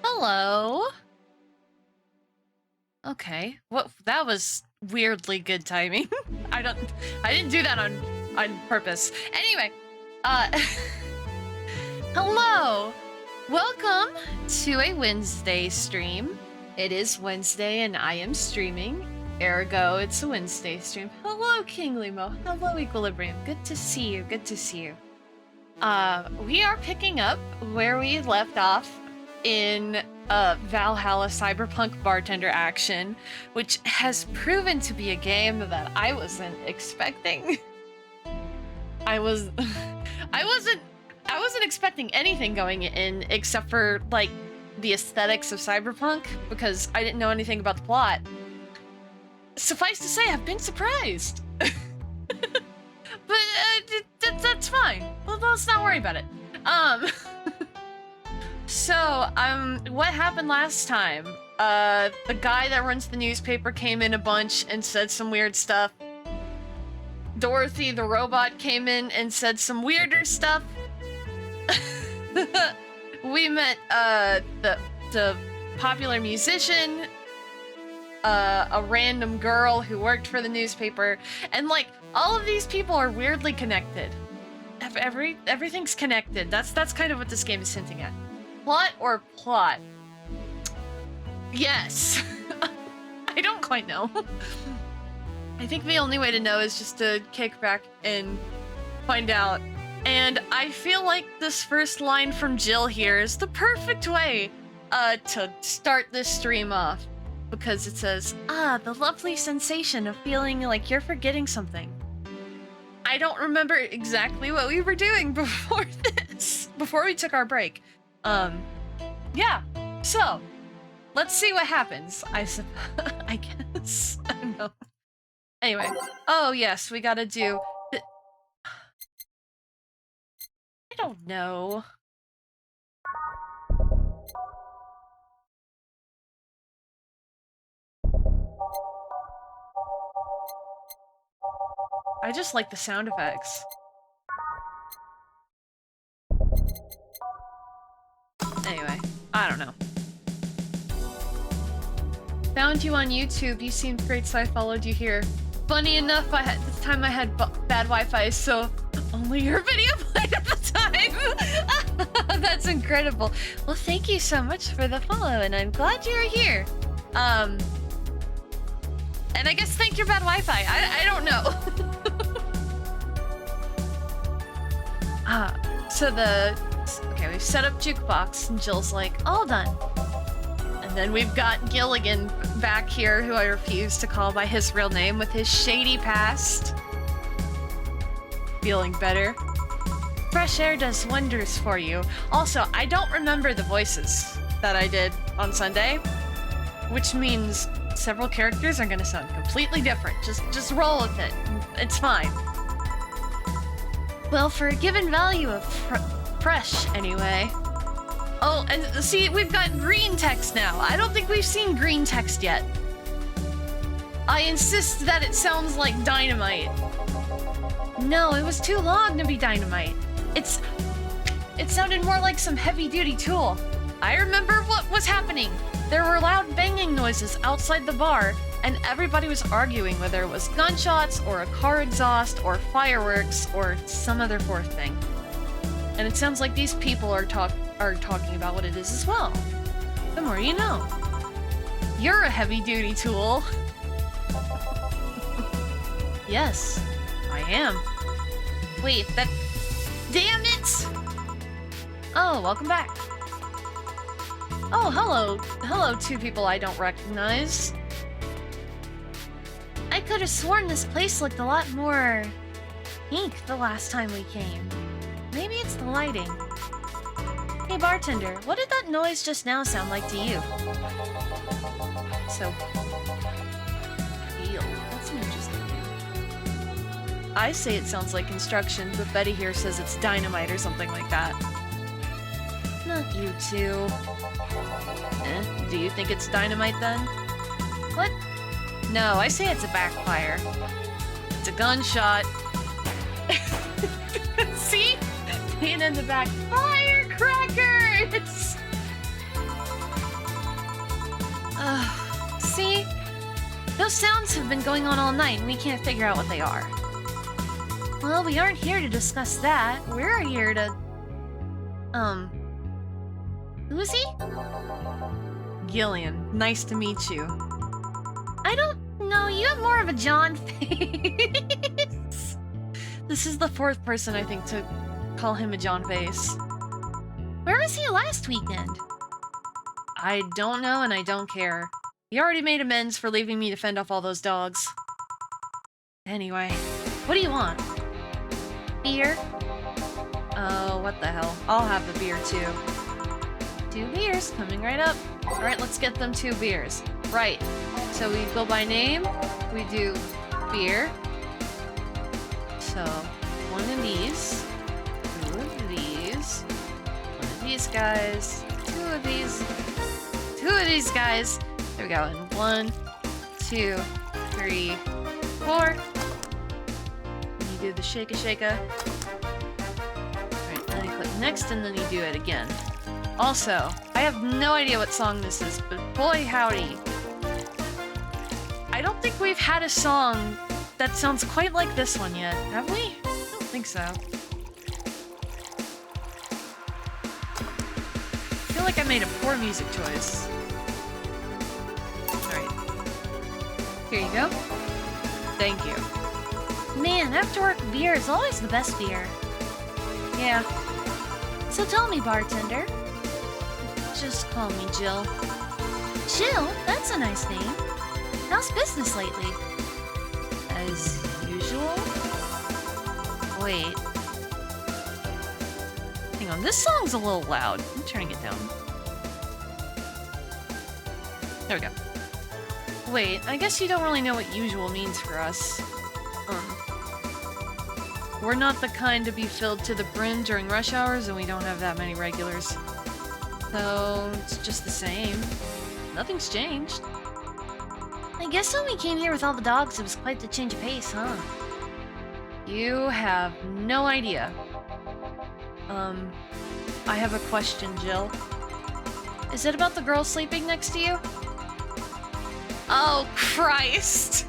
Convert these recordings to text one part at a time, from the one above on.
Hello. Okay. What? That was weirdly good timing. I didn't do that on purpose. Anyway, uh hello. Welcome to a Wednesday stream. It is Wednesday and I am streaming. Ergo, it's a Wednesday stream. Hello, King Limo. Hello, Equilibrium. Good to see you. Good to see you. We are picking up where we left off in Valhalla Cyberpunk Bartender Action, which has proven to be a game that I wasn't expecting. I wasn't expecting anything going in except for like the aesthetics of Cyberpunk because I didn't know anything about the plot. Suffice to say, I've been surprised. But that's fine. Well, let's not worry about it. So, what happened last time? The guy that runs the newspaper came in a bunch and said some weird stuff. Dorothy the robot came in and said some weirder stuff. We met the popular musician, a random girl who worked for the newspaper, and like all of these people are weirdly connected. Everything's connected. That's kind of what this game is hinting at. Plot or plot? Yes. I don't quite know. I think the only way to know is just to kick back and find out. And I feel like this first line from Jill here is the perfect way to start this stream off. Because it says, the lovely sensation of feeling like you're forgetting something. I don't remember exactly what we were doing before this, before we took our break. Yeah, so let's see what happens. I guess. I don't know. Anyway, oh yes, we gotta do. I don't know. I just like the sound effects. Anyway, I don't know. Found you on YouTube. You seemed great, so I followed you here. Funny enough, this time I had bad Wi-Fi, so only your video played at the time. That's incredible. Well, thank you so much for the follow, and I'm glad you're here. And I guess thank your bad Wi-Fi. I don't know. Okay, we've set up jukebox, and Jill's like, all done. And then we've got Gilligan back here, who I refuse to call by his real name, with his shady past. Feeling better. Fresh air does wonders for you. Also, I don't remember the voices that I did on Sunday, which means several characters are gonna sound completely different. Just roll with it. It's fine. Well, for a given value of fresh, anyway. Oh, and see, we've got green text now. I don't think we've seen green text yet. I insist that it sounds like dynamite. No, it was too long to be dynamite. It sounded more like some heavy-duty tool. I remember what was happening. There were loud banging noises outside the bar, and everybody was arguing whether it was gunshots, or a car exhaust, or fireworks, or some other fourth thing. And it sounds like these people are talking about what it is as well. The more you know. You're a heavy-duty tool. Yes, I am. Wait, that... Damn it! Oh, welcome back. Oh, hello. Hello, two people I don't recognize. I could have sworn this place looked a lot more pink the last time we came. Maybe it's the lighting. Hey, bartender, what did that noise just now sound like to you? So... feel. That's an interesting thing. I say it sounds like construction, but Betty here says it's dynamite or something like that. Not you two. Do you think it's dynamite then? What? No, I say it's a backfire. It's a gunshot. See? Pain in the back. Firecrackers! See? Those sounds have been going on all night and we can't figure out what they are. Well, we aren't here to discuss that. We're here to... Who's he? Gillian, nice to meet you. I don't know, you have more of a John face. This is the fourth person, I think, to call him a John face. Where was he last weekend? I don't know and I don't care. He already made amends for leaving me to fend off all those dogs. Anyway, what do you want? Beer? Oh, what the hell. I'll have the beer too. 2 beers, coming right up. Alright, let's get them 2 beers. Right, so we go by name, we do beer. So, 1 of these, 2 of these, 1 of these guys, 2 of these, 2 of these guys. There we go, and 1, 2, 3, 4. do the shaka. Alright, then you click next and then you do it again. Also, I have no idea what song this is, but boy howdy. I don't think we've had a song that sounds quite like this one yet, have we? I don't think so. I feel like I made a poor music choice. Alright. Here you go. Thank you. Man, after work beer is always the best beer. Yeah. So tell me, bartender. Just call me Jill. Jill? That's a nice name. How's business lately? As usual? Wait. Hang on, this song's a little loud. I'm turning it down. There we go. Wait, I guess you don't really know what usual means for us. We're not the kind to be filled to the brim during rush hours, and we don't have that many regulars. So, it's just the same. Nothing's changed. I guess when we came here with all the dogs, it was quite the change of pace, huh? You have no idea. I have a question, Jill. Is it about the girl sleeping next to you? Oh, Christ!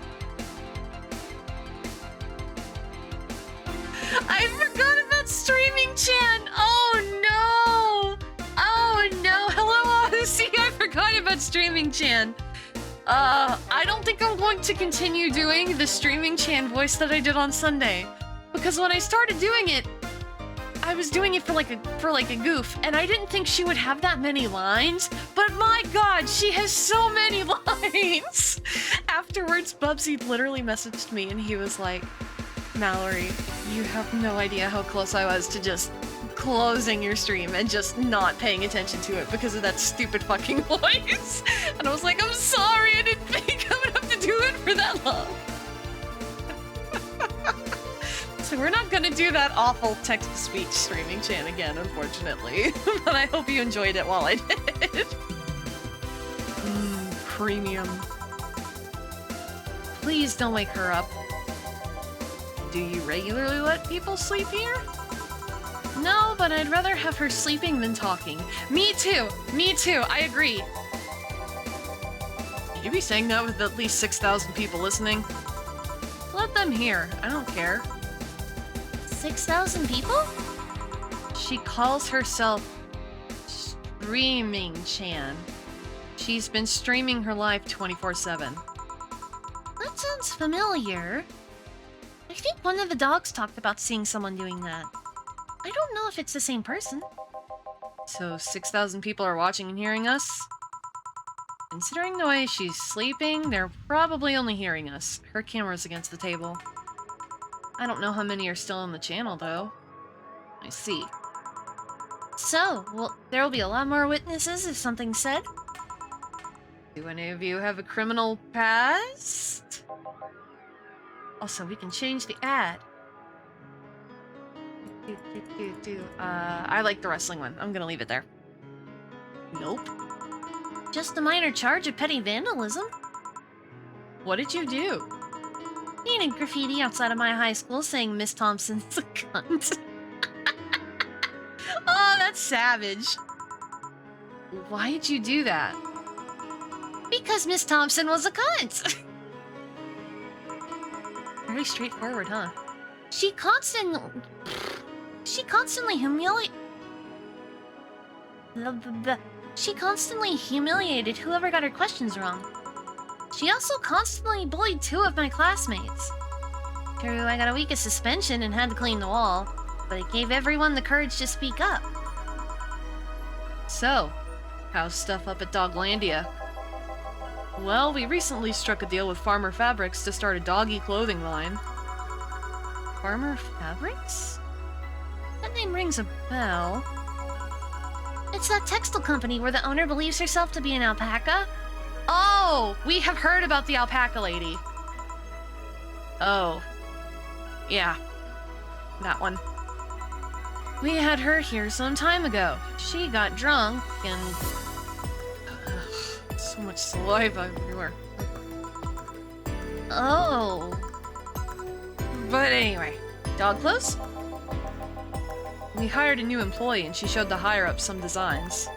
I forgot about streaming Chan! Oh no! Oh no! Hello, Odyssey! I forgot about streaming Chan! I don't think I'm going to continue doing the streaming Chan voice that I did on Sunday. Because when I started doing it, I was doing it for like a goof, and I didn't think she would have that many lines, but my god, she has so many lines! Afterwards, Bubsy literally messaged me and he was like, Mallory, you have no idea how close I was to just closing your stream and just not paying attention to it because of that stupid fucking voice. And I was like, I'm sorry, I didn't think I would have to do it for that long. So we're not gonna do that awful text-to-speech streaming Chan again, unfortunately. But I hope you enjoyed it while I did. Premium. Please don't wake her up. Do you regularly let people sleep here? No, but I'd rather have her sleeping than talking. Me too! Me too! I agree! Should you be saying that with at least 6,000 people listening? Let them hear. I don't care. 6,000 people? She calls herself Streaming Chan. She's been streaming her life 24/7. That sounds familiar. I think one of the dogs talked about seeing someone doing that. I don't know if it's the same person. So 6,000 people are watching and hearing us? Considering the way she's sleeping, they're probably only hearing us. Her camera's against the table. I don't know how many are still on the channel, though. I see. So, well, there will be a lot more witnesses if something's said. Do any of you have a criminal past? Also, we can change the ad. I like the wrestling one. I'm gonna leave it there. Nope. Just a minor charge of petty vandalism. What did you do? Painted graffiti outside of my high school saying Miss Thompson's a cunt. Oh, that's savage. Why'd you do that? Because Miss Thompson was a cunt. Very straightforward, huh? She constantly humiliated whoever got her questions wrong. She also constantly bullied 2 of my classmates. True, I got a week of suspension and had to clean the wall, but it gave everyone the courage to speak up. So, how's stuff up at Doglandia? Well, we recently struck a deal with Farmer Fabrics to start a doggy clothing line. Farmer Fabrics? That name rings a bell. It's that textile company where the owner believes herself to be an alpaca. Oh, we have heard about the alpaca lady. Oh. Yeah. That one. We had her here some time ago. She got drunk and... so much saliva everywhere. Oh. But anyway, Dog clothes? We hired a new employee and she showed the higher-ups some designs.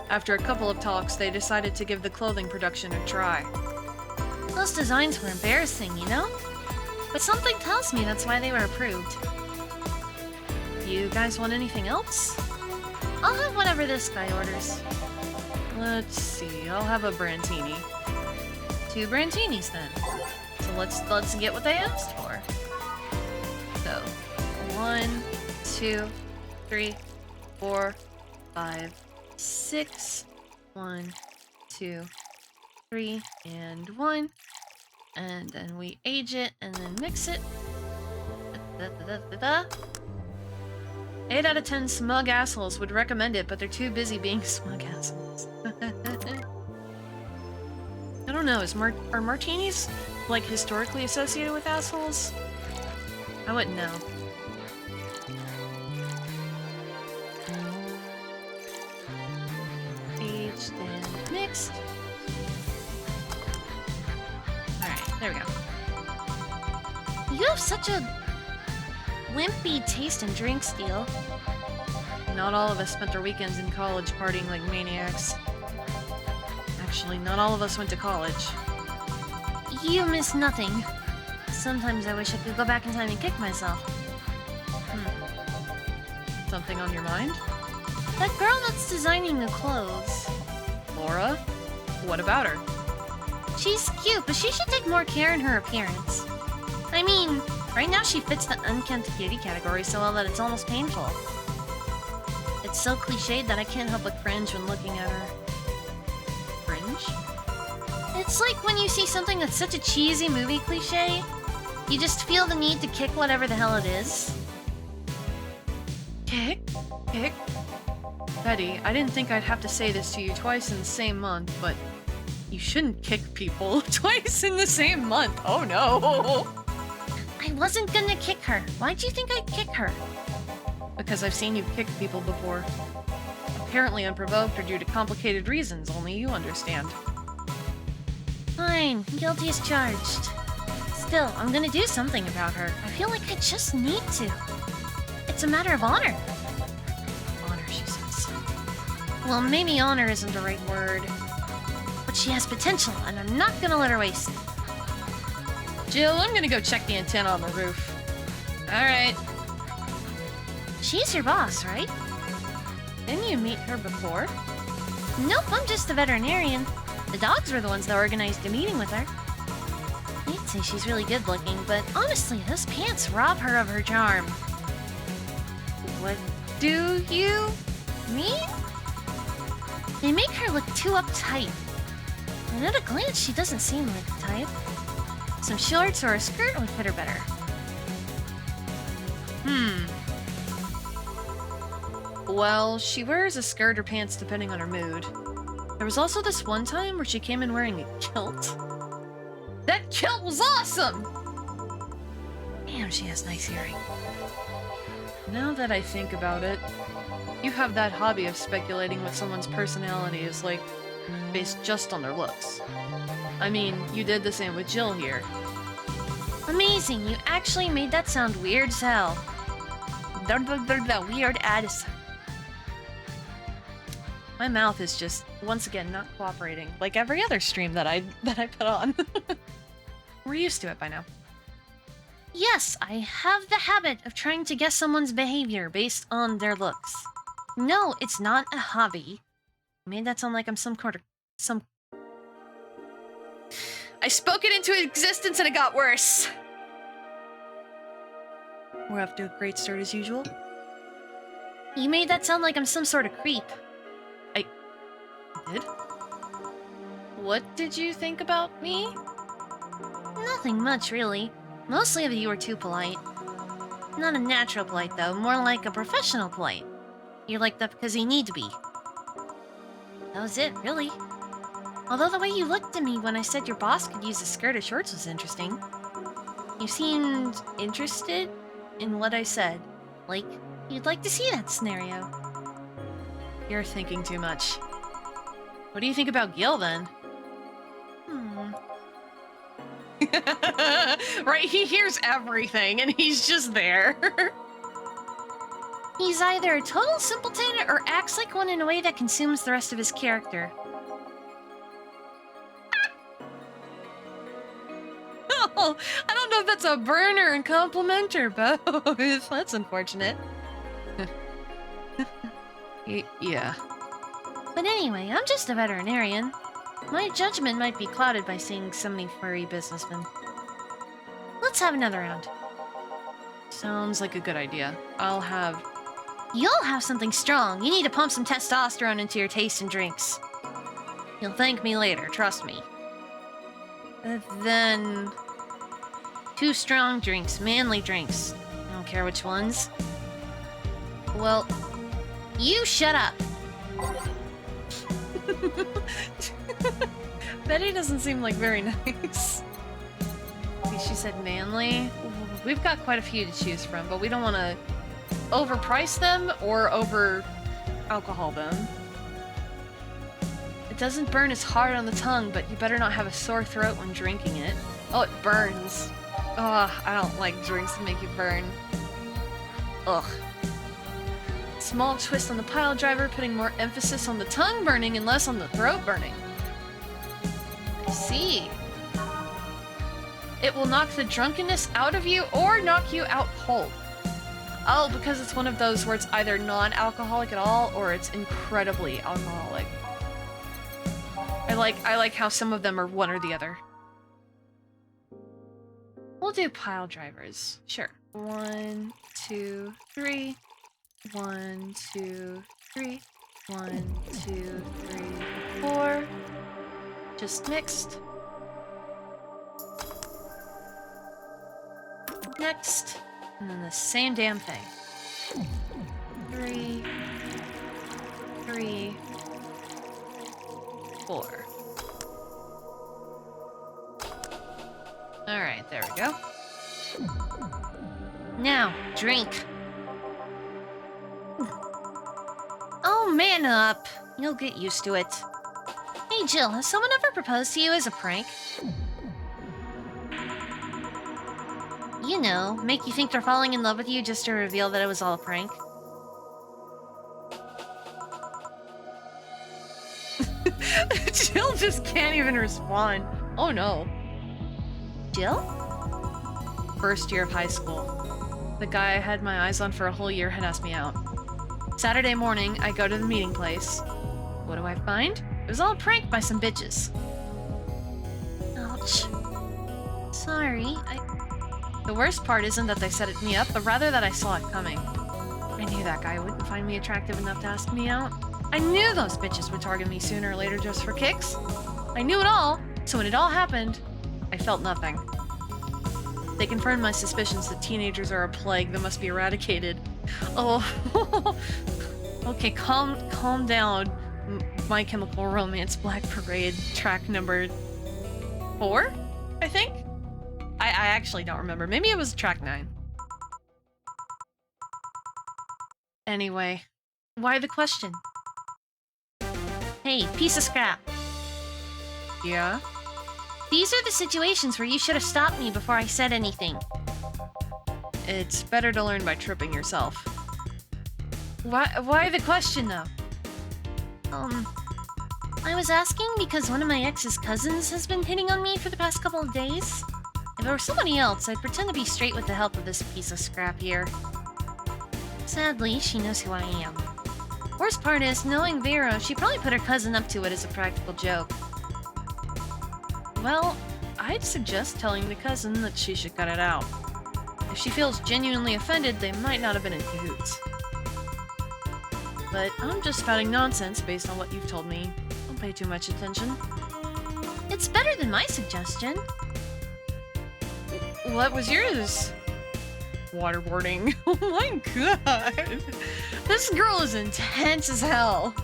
After a couple of talks, they decided to give the clothing production a try. Those designs were embarrassing, you know? But something tells me that's why they were approved. You guys want anything else? I'll have whatever this guy orders. Let's see, I'll have a Brantini. 2 Brantinis then. So let's get what they asked for. So, 1, 2, 3, 4, 5, 6. 1, 2, 3, and 1. And then we age it and then mix it. 8 out of 10 smug assholes would recommend it, but they're too busy being smug assholes. I don't know, are martinis, like, historically associated with assholes? I wouldn't know. Aged and mixed. Alright, there we go. You have such a wimpy taste in drinks, Steel. Not all of us spent our weekends in college partying like maniacs. Actually, not all of us went to college. You miss nothing. Sometimes I wish I could go back in time and kick myself. Something on your mind? That girl that's designing the clothes. Laura? What about her? She's cute, but she should take more care in her appearance. I mean, right now she fits the unkempt beauty category so well that it's almost painful. It's so cliched that I can't help but cringe when looking at her. Cringe? It's like when you see something that's such a cheesy movie cliche, you just feel the need to kick whatever the hell it is. Kick? Kick? Betty, I didn't think I'd have to say this to you twice in the same month, but you shouldn't kick people twice in the same month. Oh no! I wasn't gonna kick her. Why'd you think I'd kick her? Because I've seen you kick people before. Apparently unprovoked or due to complicated reasons only you understand. Fine, guilty as charged. Still, I'm gonna do something about her. I feel like I just need to. It's a matter of honor. Honor, she says. Well, maybe honor isn't the right word. But she has potential, and I'm not gonna let her waste it. Jill, I'm gonna go check the antenna on the roof. Alright. She's your boss, right? Didn't you meet her before? Nope, I'm just the veterinarian. The dogs were the ones that organized the meeting with her. I'd say she's really good looking, but honestly, those pants rob her of her charm. What do you mean? They make her look too uptight. And at a glance, she doesn't seem like the type. Some shorts or a skirt would fit her better. Well, she wears a skirt or pants depending on her mood. There was also this one time where she came in wearing a kilt. That kilt was awesome! Damn, she has nice hearing. Now that I think about it, you have that hobby of speculating what someone's personality is like, based just on their looks. I mean, you did the same with Jill here. Amazing, you actually made that sound weird as hell. Weird as. My mouth is just, once again, not cooperating, like every other stream that I put on. We're used to it by now. Yes, I have the habit of trying to guess someone's behavior based on their looks. No, it's not a hobby. You made that sound like I'm I spoke it into existence and it got worse. We're off to a great start as usual. You made that sound like I'm some sort of creep. I did? What did you think about me? Nothing much, really. Mostly that you were too polite. Not a natural polite, though. More like a professional polite. You're like that because you need to be. That was it, really. Although the way you looked at me when I said your boss could use a skirt or shorts was interesting. You seemed interested in what I said. Like, you'd like to see that scenario. You're thinking too much. What do you think about Gil, then? Right, he hears everything and he's just there. He's either a total simpleton or acts like one in a way that consumes the rest of his character. Oh, I don't know if that's a burner and compliment or both. That's unfortunate. Yeah. But anyway, I'm just a veterinarian. My judgment might be clouded by seeing so many furry businessmen. Let's have another round. Sounds like a good idea. You'll have something strong. You need to pump some testosterone into your taste and drinks. You'll thank me later, trust me. Then... 2 strong drinks, manly drinks. I don't care which ones. Well, you shut up. Betty doesn't seem like very nice. She said manly. We've got quite a few to choose from, but we don't want to overprice them or over alcohol them. It doesn't burn as hard on the tongue, but you better not have a sore throat when drinking it. Oh, it burns. Ugh, I don't like drinks that make you burn. Ugh. Small twist on the pile driver, putting more emphasis on the tongue burning and less on the throat burning. I see. It will knock the drunkenness out of you or knock you out cold. Oh, because it's one of those where it's either non-alcoholic at all or it's incredibly alcoholic. I like how some of them are one or the other. We'll do pile drivers. Sure. 1, 2, 3. 1, 2, 3. 1, 2, 3, 4. Just mixed. Next. And then the same damn thing. 3, 3, 4. Alright, there we go. Now, drink. Oh, man up. You'll get used to it. Hey, Jill, has someone ever proposed to you as a prank? You know, make you think they're falling in love with you just to reveal that it was all a prank. Jill just can't even respond. Oh no. Jill? First year of high school. The guy I had my eyes on for a whole year had asked me out. Saturday morning, I go to the meeting place. What do I find? It was all a prank by some bitches. Ouch. Sorry, The worst part isn't that they set me up, but rather that I saw it coming. I knew that guy wouldn't find me attractive enough to ask me out. I knew those bitches would target me sooner or later just for kicks. I knew it all, so when it all happened, I felt nothing. They confirmed my suspicions that teenagers are a plague that must be eradicated. Oh, okay, calm down. My Chemical Romance Black Parade track number 4, I think? I actually don't remember. Maybe it was track 9. Anyway, why the question? hey, piece of scrap. Yeah? These are the situations where you should have stopped me before I said anything. It's better to learn by tripping yourself. Why the question, though? I was asking because one of my ex's cousins has been hitting on me for the past couple of days. If it were somebody else, I'd pretend to be straight with the help of this piece of scrap here. Sadly, she knows who I am. Worst part is, knowing Vero, she probably put her cousin up to it as a practical joke. Well, I'd suggest telling the cousin that she should cut it out. If she feels genuinely offended, they might not have been in cahoots. But I'm just spouting nonsense based on what you've told me. Don't pay too much attention. It's better than my suggestion. What was yours? Waterboarding. Oh my god. This girl is intense as hell.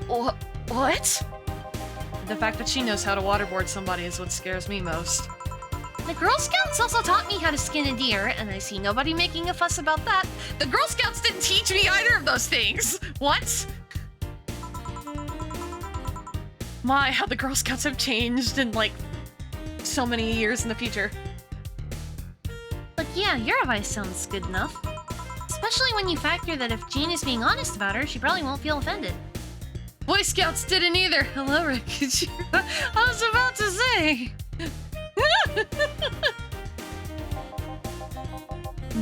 What? The fact that she knows how to waterboard somebody is what scares me most. The Girl Scouts also taught me how to skin a deer, and I see nobody making a fuss about that. The Girl Scouts didn't teach me either of those things! What? My, how the Girl Scouts have changed in, like, so many years in the future. But yeah, your advice sounds good enough. Especially when you factor that if Jean is being honest about her, she probably won't feel offended. Boy Scouts didn't either. Hello, Rick. I was about to say.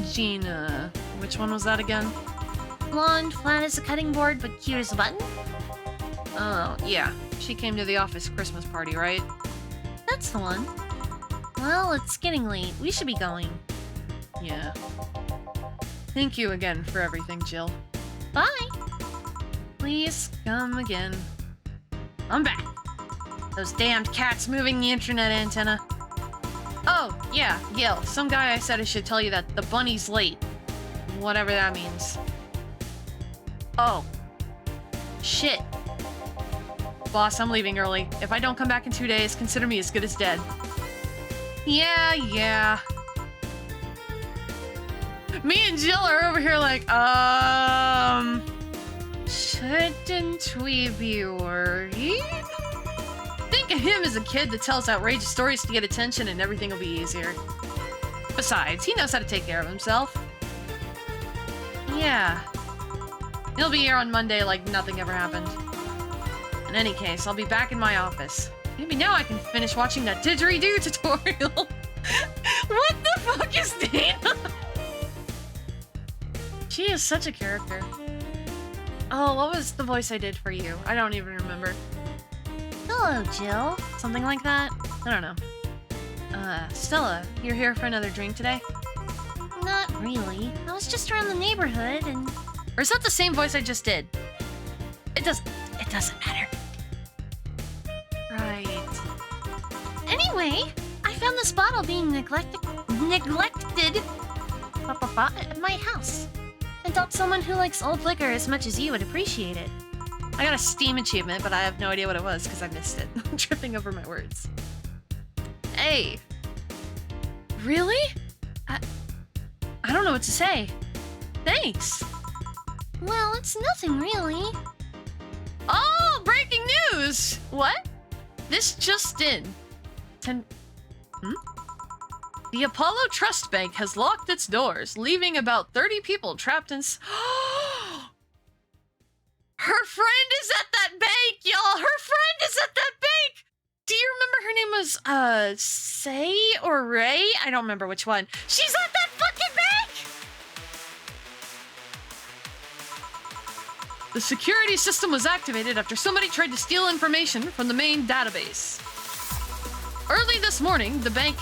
Jean, which one was that again? Blonde, flat as a cutting board, but cute as a button? Oh, yeah. She came to the office Christmas party, right? That's the one. Well, it's getting late. We should be going. Yeah. Thank you again for everything, Jill. Bye! Please come again. I'm back. Those damned cats moving the internet antenna. Oh, yeah, Gil. Some guy I said I should tell you that the bunny's late. Whatever that means. Oh. Shit. Boss, I'm leaving early. If I don't come back in 2 days, consider me as good as dead. Yeah. Me and Jill are over here like, shouldn't we be worried? Think of him as a kid that tells outrageous stories to get attention and everything will be easier. Besides, he knows how to take care of himself. Yeah. He'll be here on Monday like nothing ever happened. In any case, I'll be back in my office. Maybe now I can finish watching that didgeridoo tutorial. What the fuck is Dana? She is such a character. Oh, what was the voice I did for you? I don't even remember. Hello, Jill. Something like that? I don't know. Stella, you're here for another drink today? Not really. I was just around the neighborhood and... Or is that the same voice I just did? It doesn't matter. Right. Anyway, I found this bottle being neglected at my house. I thought someone who likes old liquor as much as you would appreciate it. I got a Steam achievement, but I have no idea what it was because I missed it. I'm tripping over my words. Hey. Really? I don't know what to say. Thanks. Well, it's nothing really. Oh, breaking news! What? This just in. The Apollo Trust Bank has locked its doors, leaving about 30 people trapped in... Her friend is at that bank, y'all! Her friend is at that bank! Do you remember her name was, Say or Ray? I don't remember which one. She's at that fucking bank! The security system was activated after somebody tried to steal information from the main database. Early this morning, the bank...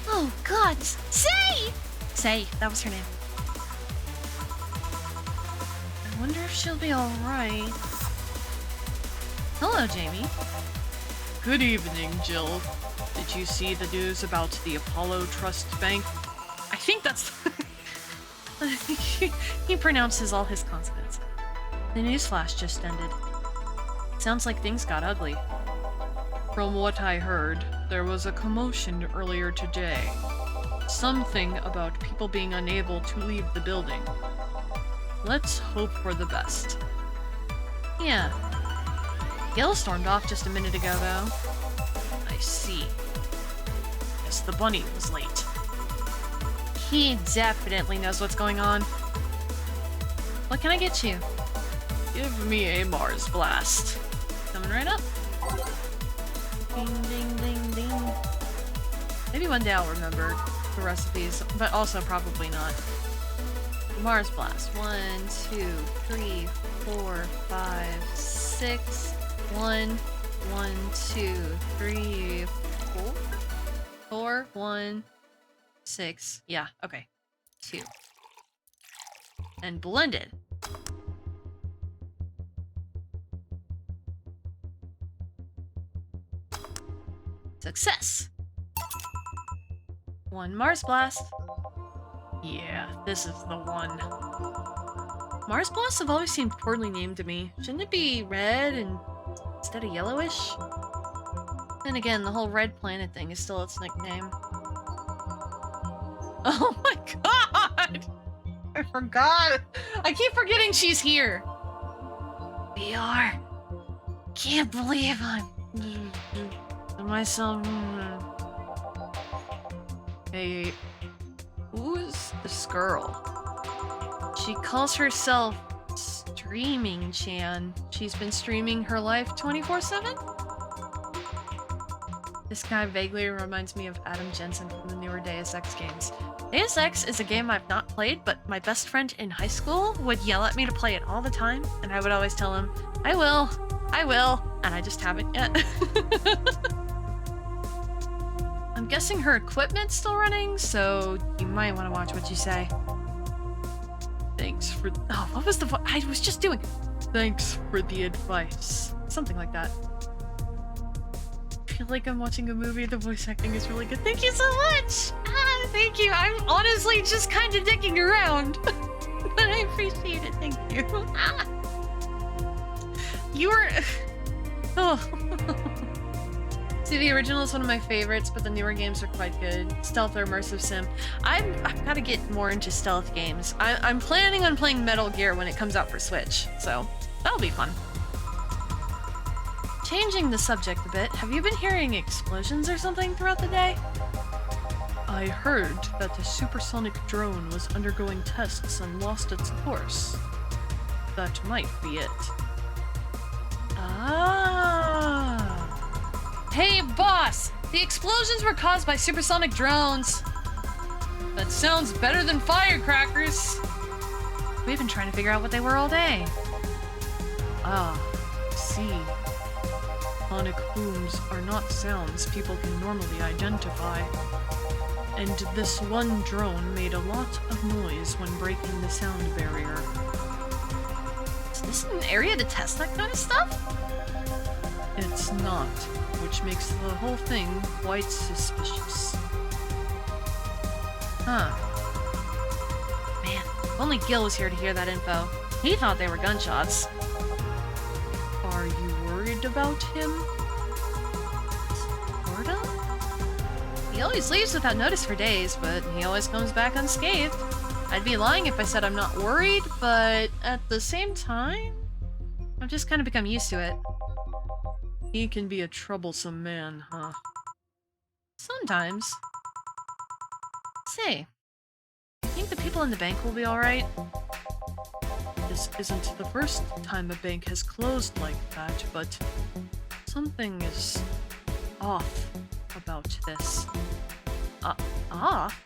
Oh, God. Say! Say, that was her name. I wonder if she'll be alright. Hello, Jamie. Good evening, Jill. Did you see the news about the Apollo Trust Bank? I think that's... He pronounces all his consonants. The newsflash just ended. Sounds like things got ugly. From what I heard, there was a commotion earlier today. Something about people being unable to leave the building. Let's hope for the best. Yeah. Gil stormed off just a minute ago, though. I see. Guess the bunny was late. He definitely knows what's going on. What can I get you? Give me a Mars blast. Coming right up. Ding, ding, ding, ding. Maybe one day I'll remember the recipes, but also probably not. Mars blast. 1, 2, 3, 4, 5, 6. 1, 1, 2, 3, 4. 4, 1, 6. Yeah, okay. 2. And blended. Success! 1 Mars Blast. Yeah, this is the one. Mars Blasts have always seemed poorly named to me. Shouldn't it be red and instead of yellowish? Then again, the whole red planet thing is still its nickname. Oh my god! I forgot! I keep forgetting she's here. We are can't believe I'm myself. Hey, who is this girl? She calls herself Streaming Chan. She's been streaming her life 24/7? This guy vaguely reminds me of Adam Jensen from the newer Deus Ex games. Deus Ex is a game I've not played, but my best friend in high school would yell at me to play it all the time, and I would always tell him, I will, and I just haven't yet. I'm guessing her equipment's still running, so you might want to watch what you say. Thanks for... Oh, what was the... I was just doing... Thanks for the advice. Something like that. I feel like I'm watching a movie. The voice acting is really good. Thank you so much! Ah, thank you. I'm honestly just kind of dicking around. But I appreciate it. Thank you. Ah. You were... Oh. See, the original is one of my favorites, but the newer games are quite good. Stealth or immersive sim. I've got to get more into stealth games. I'm planning on playing Metal Gear when it comes out for Switch, so that'll be fun. Changing the subject a bit, have you been hearing explosions or something throughout the day? I heard that the supersonic drone was undergoing tests and lost its course. That might be it. Ah. Hey, boss! The explosions were caused by supersonic drones. That sounds better than firecrackers. We've been trying to figure out what they were all day. Ah, see. Sonic booms are not sounds people can normally identify. And this one drone made a lot of noise when breaking the sound barrier. Is this an area to test that kind of stuff? It's not, which makes the whole thing quite suspicious. Huh. Man, if only Gil was here to hear that info. He thought they were gunshots. Are you worried about him? Sorta? He always leaves without notice for days, but he always comes back unscathed. I'd be lying if I said I'm not worried, but at the same time, I've just kind of become used to it. He can be a troublesome man, huh? Sometimes. Say, you think the people in the bank will be alright? This isn't the first time a bank has closed like that, but something is off about this. Off?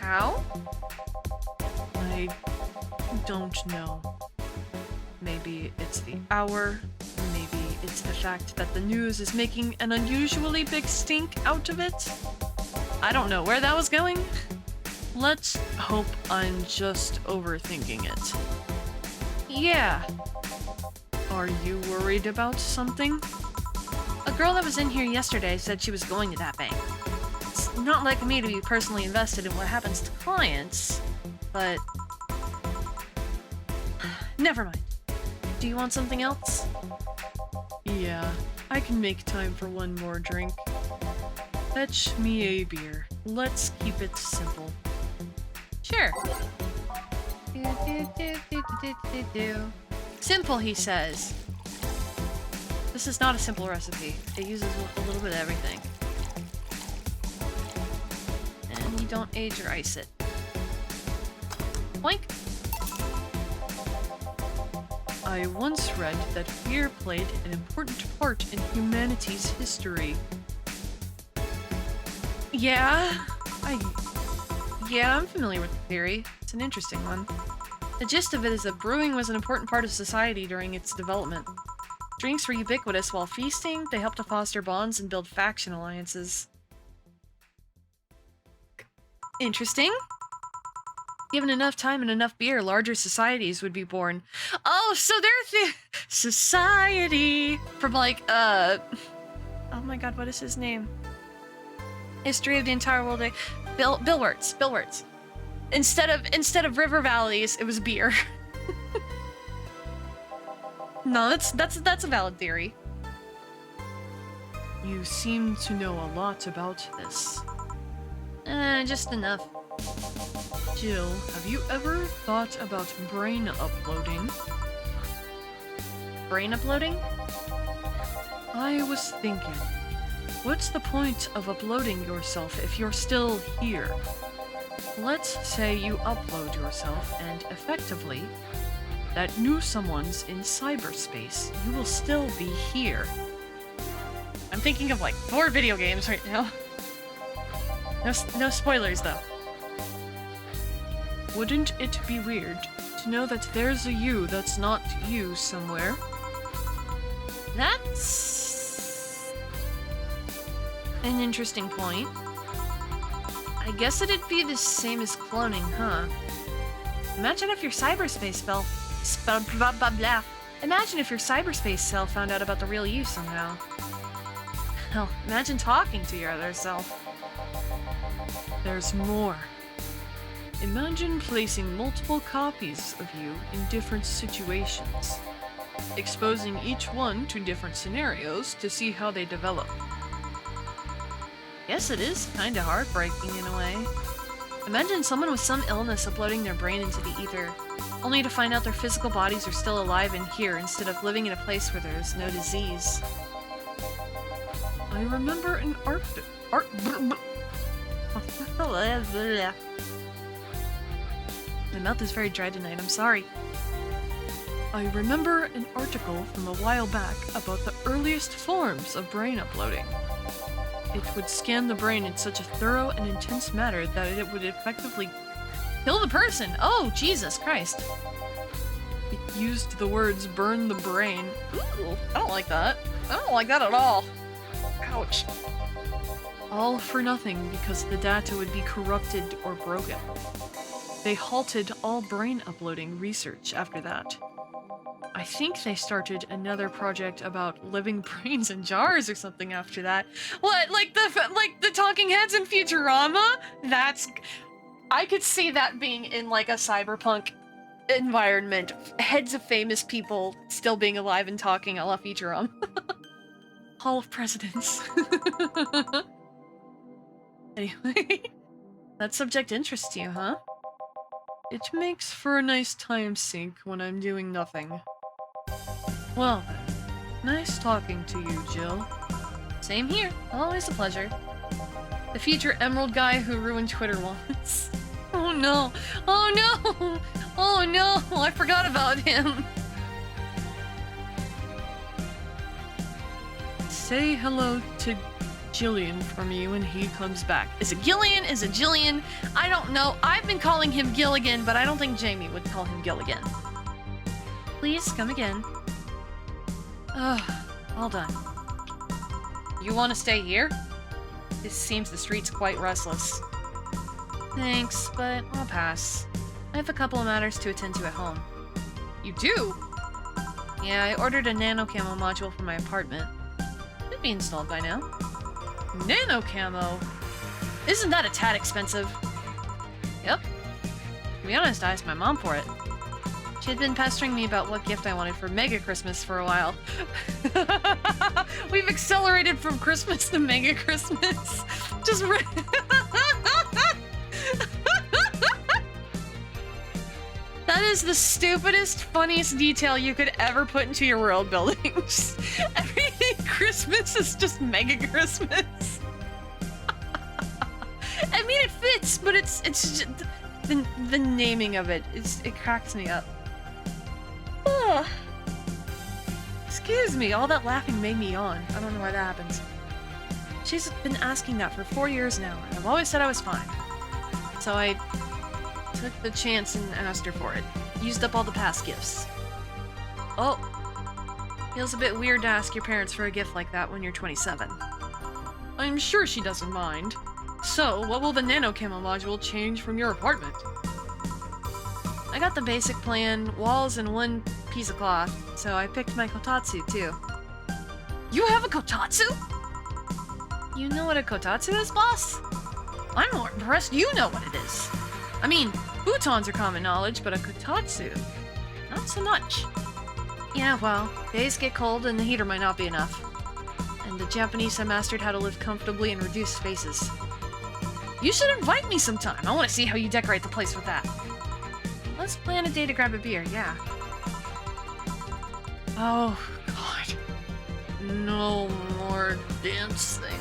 How? I don't know. Maybe it's the hour, maybe it's the fact that the news is making an unusually big stink out of it. I don't know where that was going. Let's hope I'm just overthinking it. Yeah. Are you worried about something? A girl that was in here yesterday said she was going to that bank. It's not like me to be personally invested in what happens to clients, but... Never mind. Do you want something else? Yeah, I can make time for one more drink. Fetch me a beer. Let's keep it simple. Sure. Simple, he says. This is not a simple recipe. It uses a little bit of everything. And you don't age or ice it. Boink. I once read that fear played an important part in humanity's history. Yeah, I'm familiar with the theory. It's an interesting one. The gist of it is that brewing was an important part of society during its development. Drinks were ubiquitous while feasting, they helped to foster bonds and build faction alliances. Interesting. Given enough time and enough beer, larger societies would be born. Oh, so they're society from like, oh my god, what is his name? History of the entire world. Bill Wirtz. Instead of river valleys, it was beer. No, that's a valid theory. You seem to know a lot about this. Just enough. Jill, have you ever thought about brain uploading? brain uploading? I was thinking, what's the point of uploading yourself if you're still here? Let's say you upload yourself and effectively, that new someone's in cyberspace. You will still be here. I'm thinking of like 4 video games right now. No spoilers though. Wouldn't it be weird to know that there's a you that's not you somewhere? That's an interesting point. I guess it'd be the same as cloning, huh? Imagine if your cyberspace blah blah blah. Imagine if your cyberspace self found out about the real you somehow. Hell, imagine talking to your other self. There's more. Imagine placing multiple copies of you in different situations, exposing each one to different scenarios to see how they develop. Guess it is kinda heartbreaking in a way. Imagine someone with some illness uploading their brain into the ether, only to find out their physical bodies are still alive and here instead of living in a place where there's no disease. I remember an My mouth is very dry tonight, I'm sorry. I remember an article from a while back about the earliest forms of brain uploading. It would scan the brain in such a thorough and intense manner that it would effectively Kill the person! Oh, Jesus Christ. It used the words burn the brain. Ooh, I don't like that. I don't like that at all. Ouch. All for nothing because the data would be corrupted or broken. They halted all brain uploading research after that. I think they started another project about living brains in jars or something after that. What, like the talking heads in Futurama? I could see that being in like a cyberpunk environment. Heads of famous people still being alive and talking a la Futurama. Hall of Presidents. Anyway, that subject interests you, huh? It makes for a nice time sink when I'm doing nothing. Well then, nice talking to you, Jill. Same here. Always a pleasure. The future Emerald guy who ruined Twitter once. Oh no! Oh no! Oh no! I forgot about him! Say hello to Jillian for me when he comes back. Is it Gillian? Is it Jillian? I don't know. I've been calling him Gilligan, but I don't think Jamie would call him Gilligan. Please, come again. All done. You want to stay here? It seems the street's quite restless. Thanks, but I'll pass. I have a couple of matters to attend to at home. You do? Yeah, I ordered a nano camo module for my apartment. Should be installed by now. Nano camo? Isn't that a tad expensive? Yep. To be honest, I asked my mom for it. She had been pestering me about what gift I wanted for Mega Christmas for a while. We've accelerated from Christmas to Mega Christmas. Just That is the stupidest, funniest detail you could ever put into your world building. Just, everything Christmas is just Mega Christmas. I mean, it fits, but it's just, the naming of it, it cracks me up. Ugh. Excuse me, all that laughing made me yawn. I don't know why that happens. She's been asking that for 4 years now, and I've always said I was fine. So I took the chance and asked her for it. Used up all the past gifts. Oh. Feels a bit weird to ask your parents for a gift like that when you're 27. I'm sure she doesn't mind. So, what will the nano camo module change from your apartment? I got the basic plan, walls and one piece of cloth, so I picked my kotatsu too. You have a kotatsu? You know what a kotatsu is, boss? I'm more impressed you know what it is. I mean, futons are common knowledge, but a kotatsu, not so much. Yeah, well, days get cold and the heater might not be enough. And the Japanese have mastered how to live comfortably in reduced spaces. You should invite me sometime. I want to see how you decorate the place with that. Let's plan a day to grab a beer, yeah. Oh, God. No more dancing.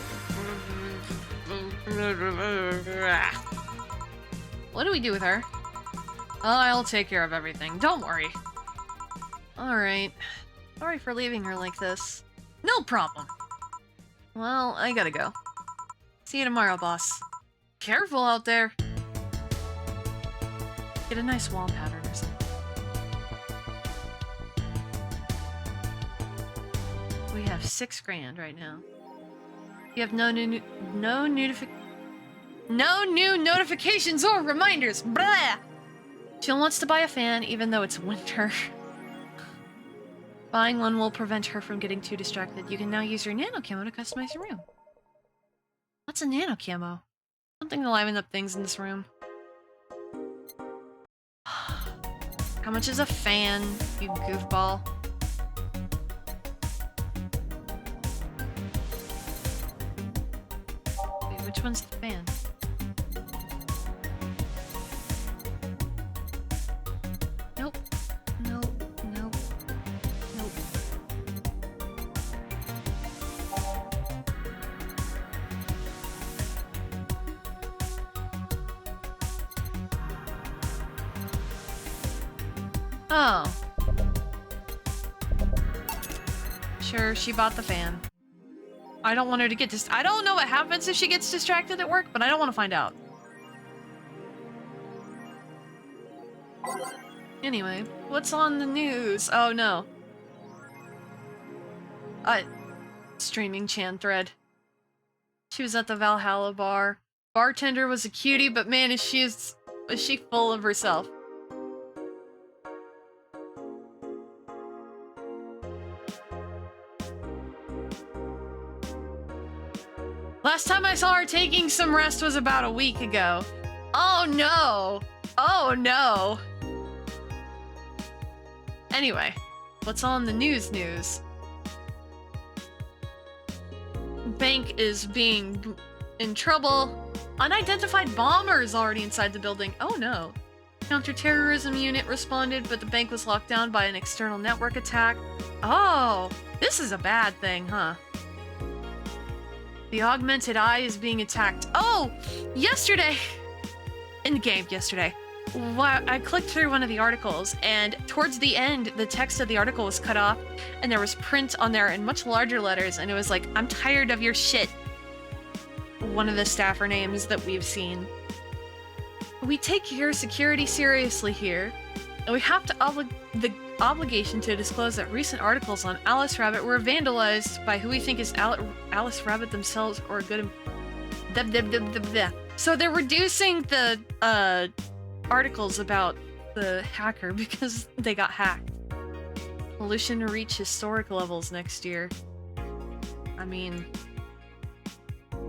What do we do with her? Oh, I'll take care of everything. Don't worry. Alright. Sorry for leaving her like this. No problem. Well, I gotta go. See you tomorrow, boss. Careful out there. Get a nice wall pattern or something. We have $6 grand right now. You have no new notifications or reminders. Blah! Jill wants to buy a fan even though it's winter. Buying one will prevent her from getting too distracted. You can now use your nano camo to customize your room. What's a nano camo? Something to liven up things in this room. How much is a fan, you goofball? Wait, which one's the fan? Nope. Nope. Nope. Nope. Oh. Sure, she bought the fan. I don't want her to get I don't know what happens if she gets distracted at work, but I don't want to find out. Anyway, what's on the news? Oh no. Streaming Chan thread. She was at the Valhalla bar. Bartender was a cutie, but man, is she full of herself. Last time I saw her taking some rest was about a week ago. Oh no! Oh no! Anyway, what's on the news? Bank is being in trouble. Unidentified bombers already inside the building. Oh no. Counterterrorism unit responded, but the bank was locked down by an external network attack. Oh, this is a bad thing, huh? The augmented eye is being attacked. Oh, yesterday, in the game yesterday, I clicked through one of the articles, and towards the end, the text of the article was cut off, and there was print on there in much larger letters, and it was like, "I'm tired of your shit." One of the staffer names that we've seen. We take your security seriously here, and we have the obligation to disclose that recent articles on Alice Rabbit were vandalized by who we think is Alice Rabbit themselves or a good... So they're reducing the articles about the hacker because they got hacked. Pollution to reach historic levels next year. I mean...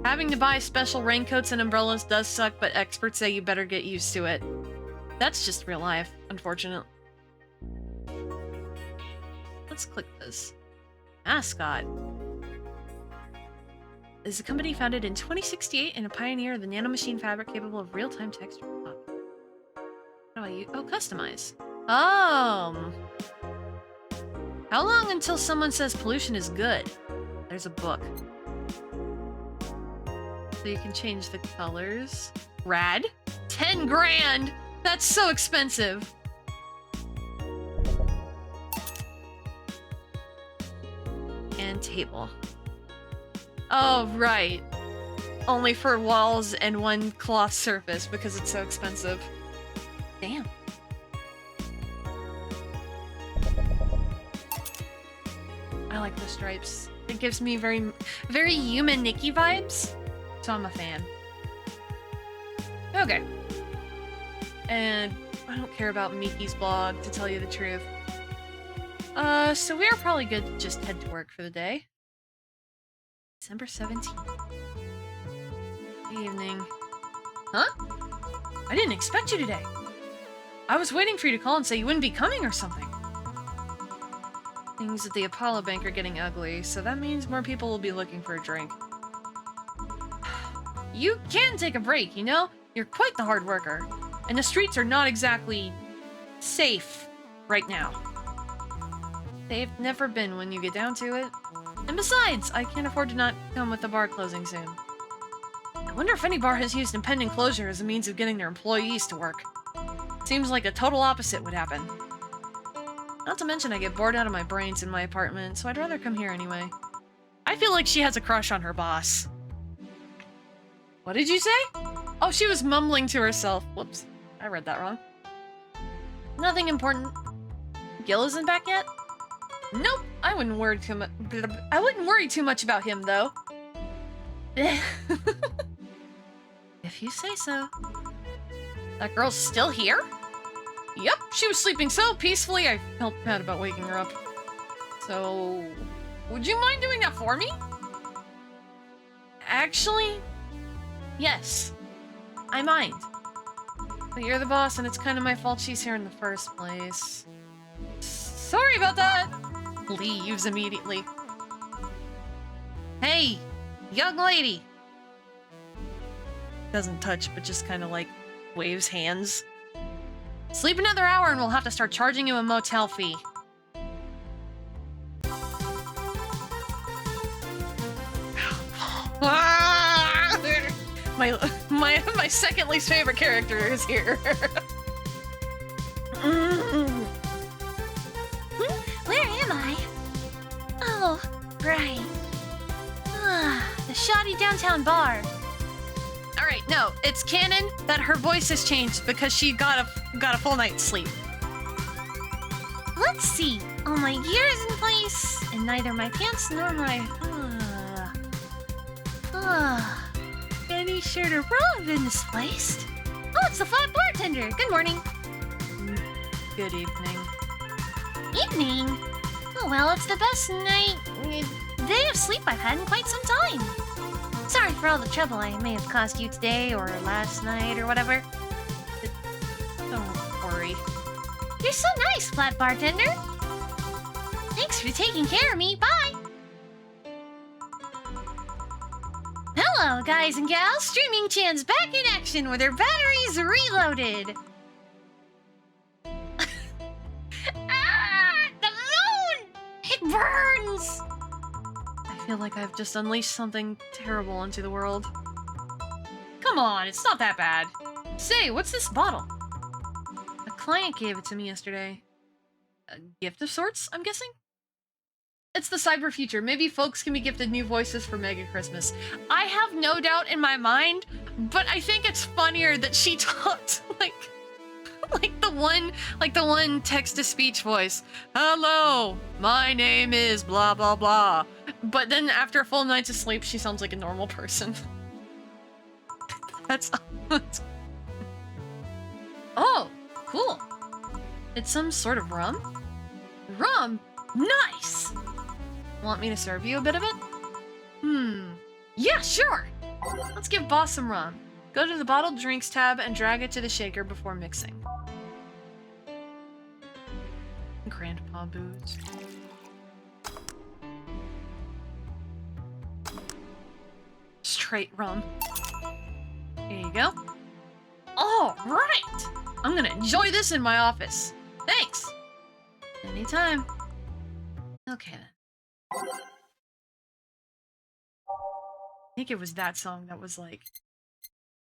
having to buy special raincoats and umbrellas does suck, but experts say you better get used to it. That's just real life, unfortunately. Let's click this. Mascot is a company founded in 2068 and a pioneer of the nanomachine fabric capable of real-time texture. How do I use? Oh, customize. Oh. How long until someone says pollution is good? There's a book. So you can change the colors. Rad. 10 grand! That's so expensive. And table. Oh, right. Only for walls and one cloth surface because it's so expensive. Damn. I like the stripes. It gives me very, very human Nikki vibes. So I'm a fan. Okay. And I don't care about Miki's blog, to tell you the truth. So we are probably good to just head to work for the day. December 17th. Good evening. Huh? I didn't expect you today. I was waiting for you to call and say you wouldn't be coming or something. Things at the Apollo Bank are getting ugly, so that means more people will be looking for a drink. You can take a break, you know? You're quite the hard worker. And the streets are not exactly safe right now. They've never been when you get down to it. And besides, I can't afford to not come with the bar closing soon. I wonder if any bar has used impending closure as a means of getting their employees to work. Seems like a total opposite would happen. Not to mention I get bored out of my brains in my apartment, so I'd rather come here anyway. I feel like she has a crush on her boss. What did you say? Oh, she was mumbling to herself. Whoops, I read that wrong. Nothing important. Gil isn't back yet? Nope, I wouldn't worry too much. I wouldn't worry too much about him, though. If you say so. That girl's still here? Yep, she was sleeping so peacefully I felt bad about waking her up. So, would you mind doing that for me? Actually, yes, I mind. But you're the boss and it's kind of my fault she's here in the first place. Sorry about that! Leaves immediately. Hey, young lady! Doesn't touch, but just kind of like waves hands. Sleep another hour and we'll have to start charging you a motel fee. My second least favorite character is here. Where am I? Oh, right. The shoddy downtown bar. Alright, no, it's canon that her voice has changed because she got a full night's sleep. Let's see. All my gear is in place, and neither my pants nor my... Any shirt or bra have been misplaced. Oh, it's the flat bartender. Good morning. Good evening. Evening? Oh, well, it's the best day of sleep I've had in quite some time. Sorry for all the trouble I may have caused you today or last night or whatever. Don't worry. You're so nice, flat bartender. Thanks for taking care of me. Bye. Hello, guys and gals. Streaming Chan's back in action with her batteries reloaded. The moon! It burns! I feel like I've just unleashed something terrible into the world. Come on, it's not that bad. Say, what's this bottle? A client gave it to me yesterday. A gift of sorts, I'm guessing? It's the cyber future. Maybe folks can be gifted new voices for Mega Christmas. I have no doubt in my mind, but I think it's funnier that she talked like the one text-to-speech voice. Hello, my name is blah blah blah. But then after a full night's of sleep, she sounds like a normal person. That's oh, cool. It's some sort of rum? Rum? Nice! Want me to serve you a bit of it? Yeah, sure! Let's give boss some rum. Go to the bottled drinks tab and drag it to the shaker before mixing. Grandpa booze. Straight rum. Here you go. All right! I'm gonna enjoy this in my office. Thanks! Anytime. Okay then. I think it was that song that was like,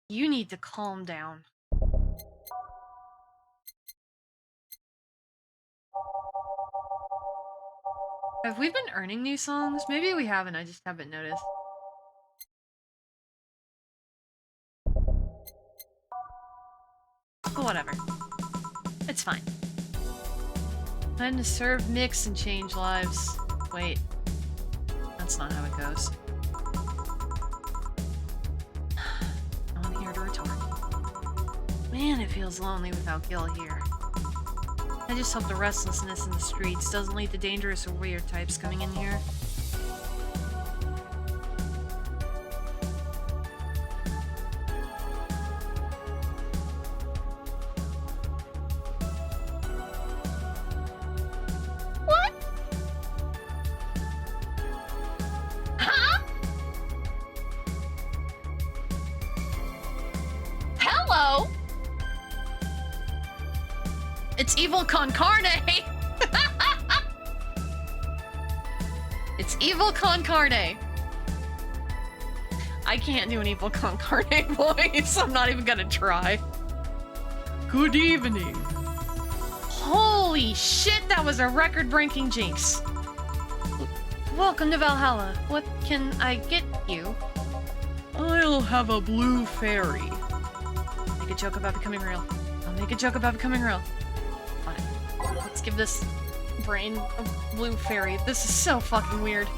you need to calm down. Have we been earning new songs? Maybe we haven't, I just haven't noticed. But whatever. It's fine. Time to serve, mix, and change lives. Wait. That's not how it goes. No one here to retort. Man, it feels lonely without Gil here. I just hope the restlessness in the streets doesn't lead to dangerous or weird types coming in here. What? Huh? Hello! It's evil con carne! It's evil con carne. I can't do an evil con carne voice. I'm not even gonna try. Good evening. Holy shit, that was a record-breaking jinx. Welcome to Valhalla. What can I get you? I'll have a blue fairy. Make a joke about becoming real. I'll make a joke about becoming real. Fine. Let's give this brain a blue fairy. This is so fucking weird.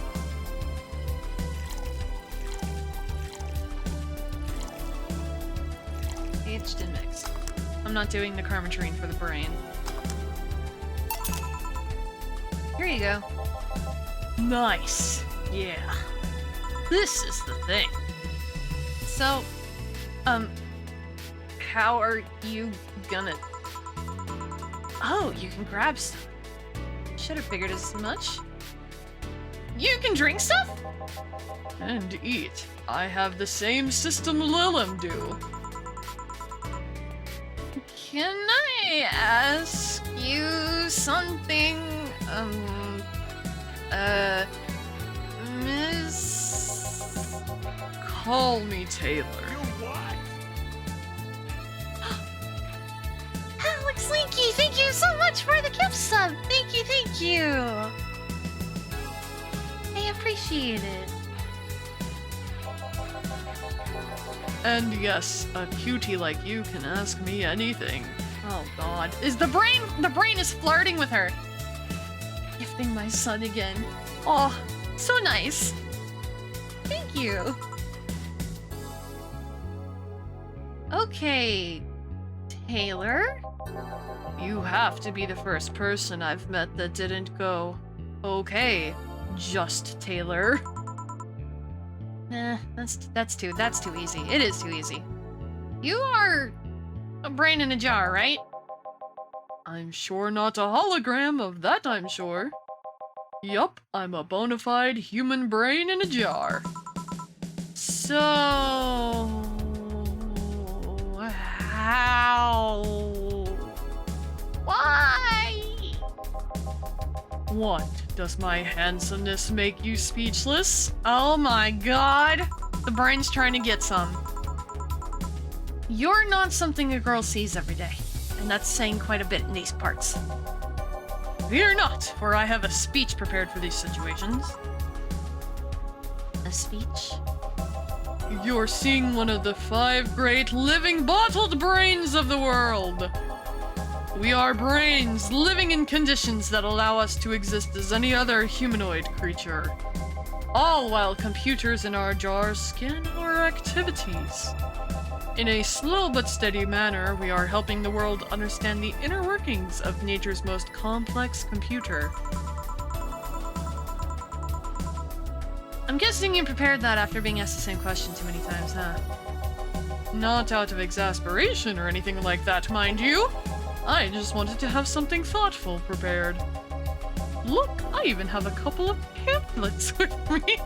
Aged and mixed. I'm not doing the Karmatrine for the brain. Here you go. Nice. Yeah. This is the thing. So, how are you gonna... Oh, you can grab stuff. Should have figured as much. You can drink stuff? And eat. I have the same system Lilum do. Can I ask you something? Miss... Call me Taylor. Alex Linky, thank you so much for the gift sub. Thank you, thank you. I appreciate it. And yes, a cutie like you can ask me anything. Oh god. Is the brain is flirting with her. Gifting my son again. Oh, so nice. Thank you. Okay, Taylor? You have to be the first person I've met that didn't go, okay, just Taylor. That's too easy. It is too easy. You are a brain in a jar, right? I'm sure not a hologram of that, I'm sure. Yup, I'm a bona fide human brain in a jar. So... how... why? What? Does my handsomeness make you speechless? Oh my god! The brain's trying to get some. You're not something a girl sees every day, and that's saying quite a bit in these parts. Fear not, for I have a speech prepared for these situations. A speech? You're seeing one of the 5 great living bottled brains of the world. We are brains living in conditions that allow us to exist as any other humanoid creature. All while computers in our jars scan our activities. In a slow but steady manner, we are helping the world understand the inner workings of nature's most complex computer. I'm guessing you prepared that after being asked the same question too many times, huh? Not out of exasperation or anything like that, mind you. I just wanted to have something thoughtful prepared. Look, I even have a couple of pamphlets with me.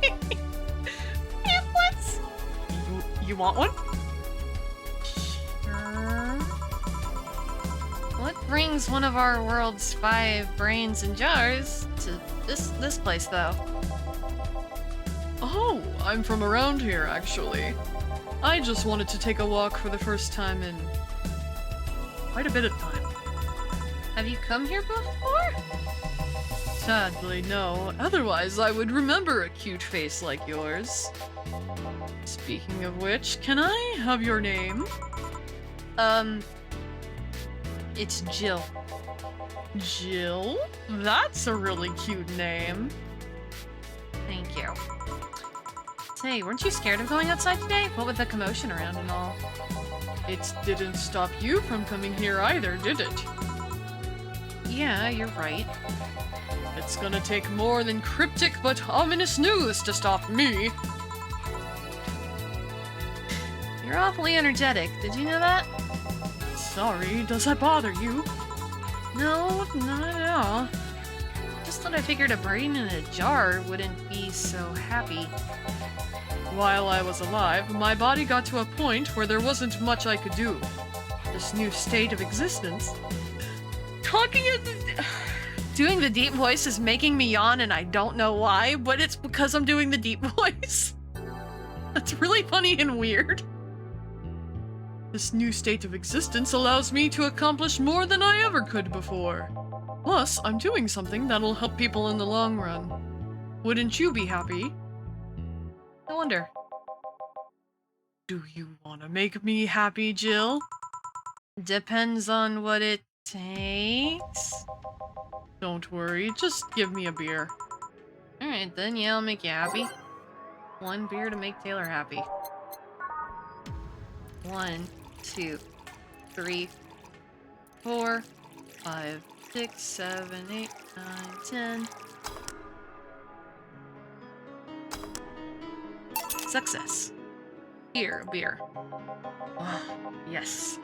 Pamphlets? You want one? Sure. What brings one of our world's 5 brains in jars to this place, though? Oh, I'm from around here, actually. I just wanted to take a walk for the first time in quite a bit of time. Have you come here before? Sadly, no. Otherwise, I would remember a cute face like yours. Speaking of which, can I have your name? It's Jill. Jill? That's a really cute name. Thank you. Say, weren't you scared of going outside today? What with the commotion around and all? It didn't stop you from coming here either, did it? Yeah, you're right. It's gonna take more than cryptic but ominous news to stop me. You're awfully energetic. Did you know that? Sorry, does that bother you? No, not at all. Just thought I figured a brain in a jar wouldn't be so happy. While I was alive, my body got to a point where there wasn't much I could do. This new state of existence... Doing the deep voice is making me yawn, and I don't know why, but it's because I'm doing the deep voice. That's really funny and weird. This new state of existence allows me to accomplish more than I ever could before. Plus, I'm doing something that'll help people in the long run. Wouldn't you be happy? I wonder. Do you want to make me happy, Jill? Depends on what it takes. Don't worry, just give me a beer. Alright then, yeah, I'll make you happy. One beer to make Taylor happy. 1, 2, 3, 4, 5, 6, 7, 8, 9, 10. Success. Here, beer. Oh, yes.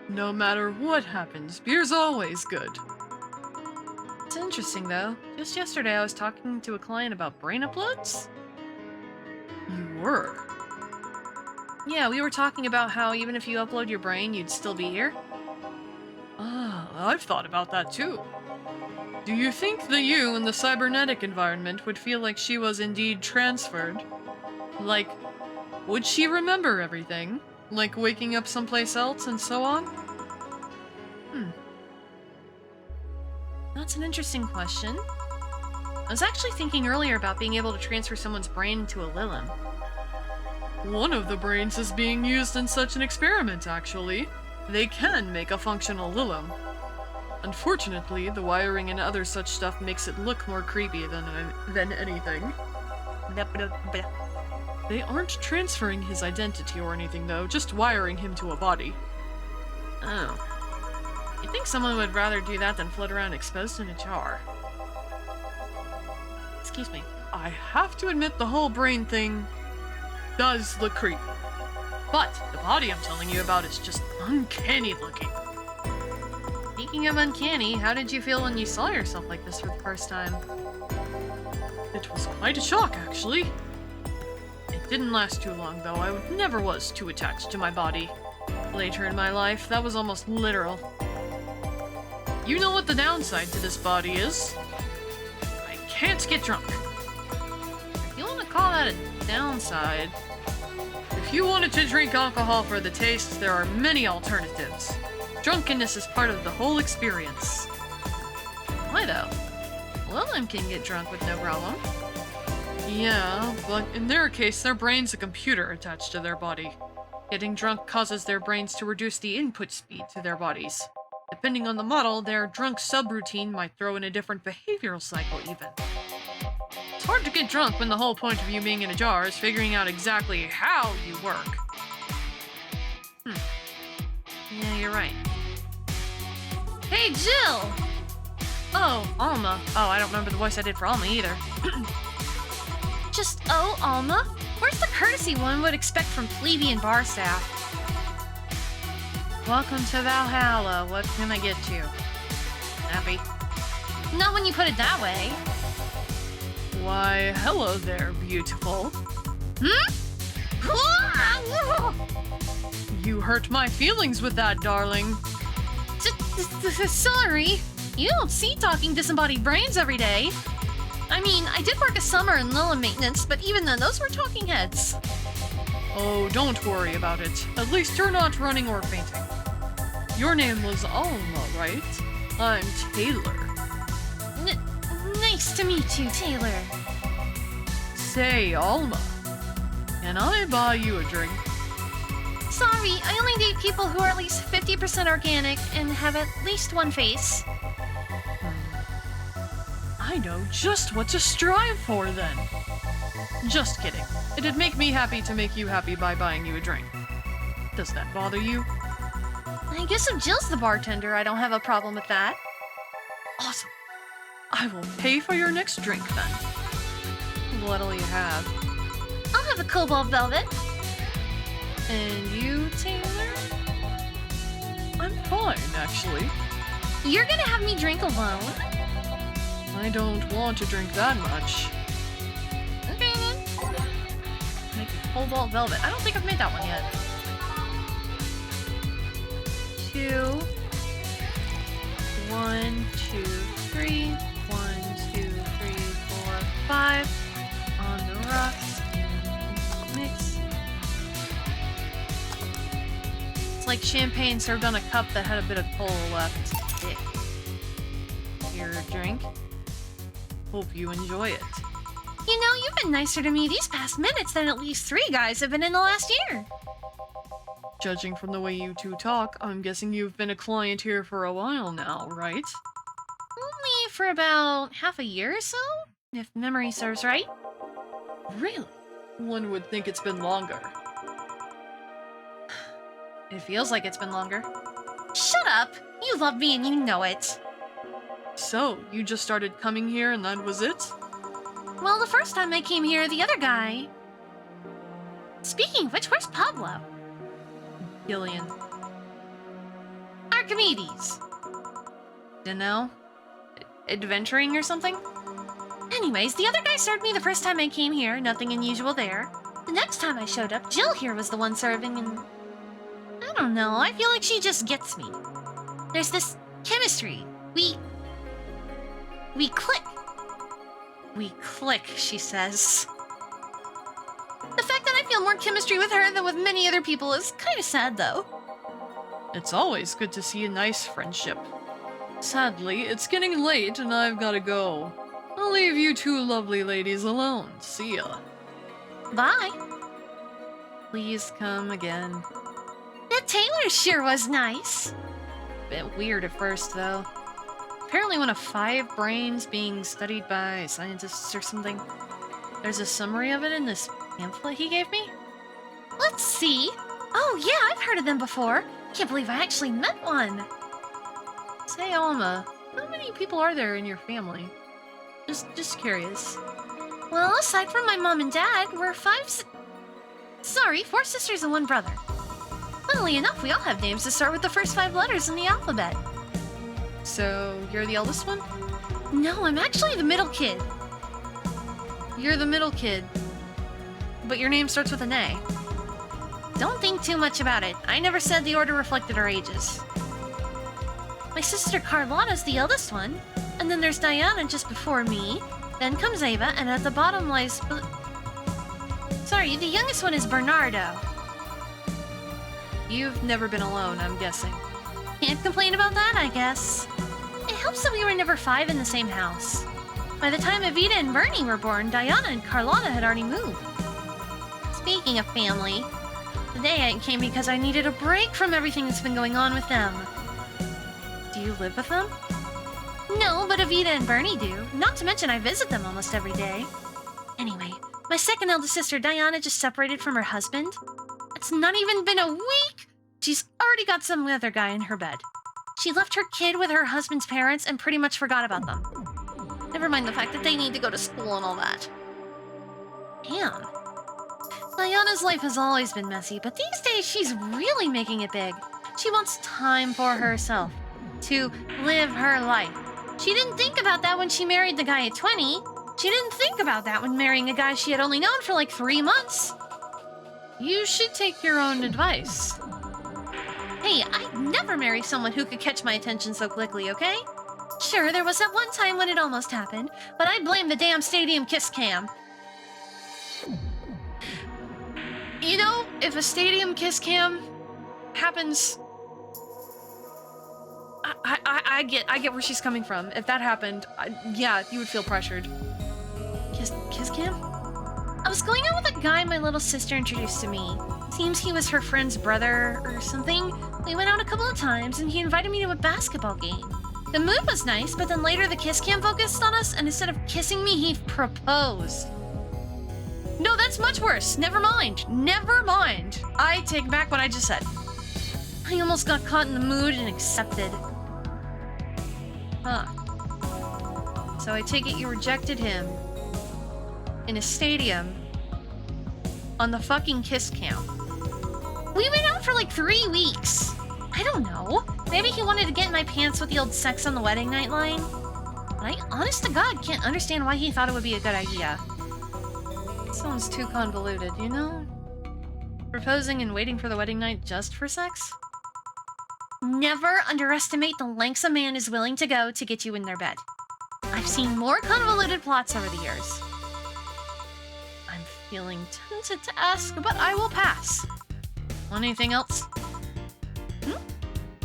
No matter what happens, beer's always good. It's interesting, though. Just yesterday I was talking to a client about brain uploads. You were? Yeah, we were talking about how even if you upload your brain, you'd still be here. Ah, I've thought about that too. Do you think the you in the cybernetic environment would feel like she was indeed transferred? Like, would she remember everything? Like waking up someplace else and so on? That's an interesting question. I was actually thinking earlier about being able to transfer someone's brain into a Lilum. One of the brains is being used in such an experiment, actually. They can make a functional Lilum. Unfortunately, the wiring and other such stuff makes it look more creepy than anything. They aren't transferring his identity or anything, though, just wiring him to a body. Oh. You'd think someone would rather do that than float around exposed in a jar. Excuse me. I have to admit the whole brain thing does look creepy. But the body I'm telling you about is just uncanny looking. Speaking of uncanny, how did you feel when you saw yourself like this for the first time? It was quite a shock, actually. It didn't last too long, though. I never was too attached to my body. Later in my life, that was almost literal. You know what the downside to this body is? I can't get drunk. If you want to call that a downside... If you wanted to drink alcohol for the taste, there are many alternatives. Drunkenness is part of the whole experience. Why though? Lilum can get drunk with no problem. Yeah, but in their case, their brain's a computer attached to their body. Getting drunk causes their brains to reduce the input speed to their bodies. Depending on the model, their drunk subroutine might throw in a different behavioral cycle even. It's hard to get drunk when the whole point of you being in a jar is figuring out exactly how you work. Yeah, you're right. Hey, Jill! Oh, Alma. Oh, I don't remember the voice I did for Alma either. Just, oh, Alma? Where's the courtesy one would expect from plebeian bar staff? Welcome to Valhalla. What can I get you? Happy? Not when you put it that way. Why, hello there, beautiful. You hurt my feelings with that, darling. Sorry. You don't see talking disembodied brains every day. I mean, I did work a summer in Lilum maintenance, but even then, those were talking heads. Oh, don't worry about it. At least you're not running or fainting. Your name was Alma, right? I'm Taylor. Nice to meet you, Taylor. Say, Alma, can I buy you a drink? Sorry, I only date people who are at least 50% organic and have at least one face. I know just what to strive for, then. Just kidding. It'd make me happy to make you happy by buying you a drink. Does that bother you? I guess if Jill's the bartender, I don't have a problem with that. Awesome. I will pay for your next drink, then. What'll you have? I'll have a cobalt velvet. And you, Taylor? I'm fine, actually. You're gonna have me drink alone? I don't want to drink that much. Okay, then. Make a cobalt velvet. I don't think I've made that one yet. 2. 1, 2, 3, like champagne served on a cup that had a bit of cola left. Dick. Your drink? Hope you enjoy it. You know, you've been nicer to me these past minutes than at least 3 guys have been in the last year. Judging from the way you two talk, I'm guessing you've been a client here for a while now, right? Only for about half a year or so, if memory serves right. Really? One would think it's been longer. It feels like it's been longer. Shut up! You love me and you know it. So, you just started coming here and that was it? Well, the first time I came here, the other guy... Speaking of which, where's Pablo? Gillian. Archimedes. Dunno? Adventuring or something? Anyways, the other guy served me the first time I came here, nothing unusual there. The next time I showed up, Jill here was the one serving and... I don't know, I feel like she just gets me. There's this chemistry. We click. We click, she says. The fact that I feel more chemistry with her than with many other people is kind of sad, though. It's always good to see a nice friendship. Sadly, it's getting late and I've gotta go. I'll leave you two lovely ladies alone. See ya. Bye. Please come again. That tailor sure was nice. Bit weird at first, though. Apparently one of 5 brains being studied by scientists or something. There's a summary of it in this pamphlet he gave me. Let's see. Oh yeah, I've heard of them before. Can't believe I actually met one. Say, Alma, how many people are there in your family? Just curious. Well, aside from my mom and dad, we're 4 sisters and 1 brother. Funnily enough, we all have names that start with the first 5 letters in the alphabet. So, you're the eldest one? No, I'm actually the middle kid. You're the middle kid, but your name starts with an A. Don't think too much about it. I never said the order reflected our ages. My sister Carlotta's the eldest one, and then there's Diana just before me, then comes Ava, and at the bottom lies... Sorry, the youngest one is Bernardo. You've never been alone, I'm guessing. Can't complain about that, I guess. It helps that we were never 5 in the same house. By the time Evita and Bernie were born, Diana and Carlotta had already moved. Speaking of family, today I came because I needed a break from everything that's been going on with them. Do you live with them? No, but Evita and Bernie do. Not to mention I visit them almost every day. Anyway, my second eldest sister Diana just separated from her husband. It's not even been a week! She's already got some other guy in her bed. She left her kid with her husband's parents and pretty much forgot about them. Never mind the fact that they need to go to school and all that. Damn. Diana's life has always been messy, but these days she's really making it big. She wants time for herself. To live her life. She didn't think about that when she married the guy at 20. She didn't think about that when marrying a guy she had only known for like 3 months. You should take your own advice. Hey, I'd never marry someone who could catch my attention so quickly, okay? Sure, there was that one time when it almost happened, but I blame the damn stadium kiss cam. You know, if a stadium kiss cam happens... I get where she's coming from. If that happened, yeah, you would feel pressured. Kiss cam? I was going out with a guy my little sister introduced to me. Seems he was her friend's brother or something. We went out a couple of times and he invited me to a basketball game. The mood was nice, but then later the kiss cam focused on us and instead of kissing me, he proposed. No, that's much worse. Never mind. Never mind. I take back what I just said. I almost got caught in the mood and accepted. Huh. So I take it you rejected him in a stadium on the fucking kiss cam. We went out for like 3 weeks. I don't know. Maybe he wanted to get in my pants with the old sex on the wedding night line. But I, honest to God, can't understand why he thought it would be a good idea. Sounds too convoluted, you know? Proposing and waiting for the wedding night just for sex? Never underestimate the lengths a man is willing to go to get you in their bed. I've seen more convoluted plots over the years. I'm feeling tempted to ask, but I will pass. Want anything else?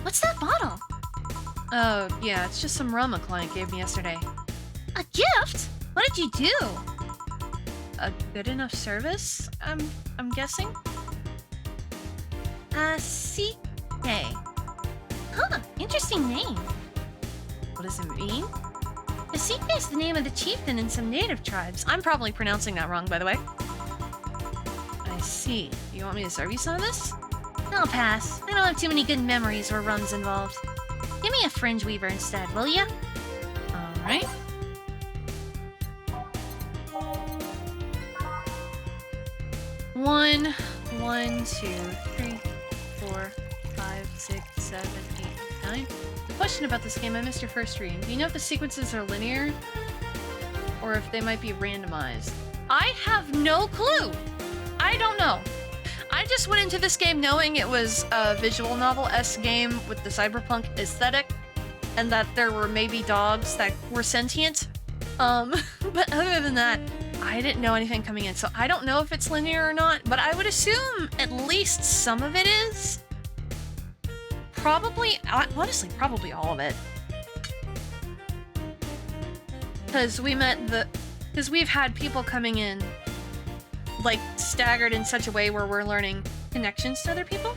What's that bottle? Oh, yeah, it's just some rum a client gave me yesterday. A gift? What did you do? A good enough service, I'm guessing? CK. Huh, interesting name. What does it mean? Cacique is the name of the chieftain in some native tribes. I'm probably pronouncing that wrong, by the way. I see. You want me to serve you some of this? I'll pass. I don't have too many good memories or runs involved. Give me a fringe weaver instead, will ya? Alright. One, 2, 3, 4, 5, 6, 7, 8, 9. Question about this game. I missed your first read. Do you know if the sequences are linear? Or if they might be randomized? I have no clue! I don't know. I just went into this game knowing it was a visual novel-esque game with the cyberpunk aesthetic, and that there were maybe dogs that were sentient. But other than that, I didn't know anything coming in, so I don't know if it's linear or not, but I would assume at least some of it is. Probably, honestly, probably all of it. Because we've had people coming in, like, staggered in such a way where we're learning connections to other people.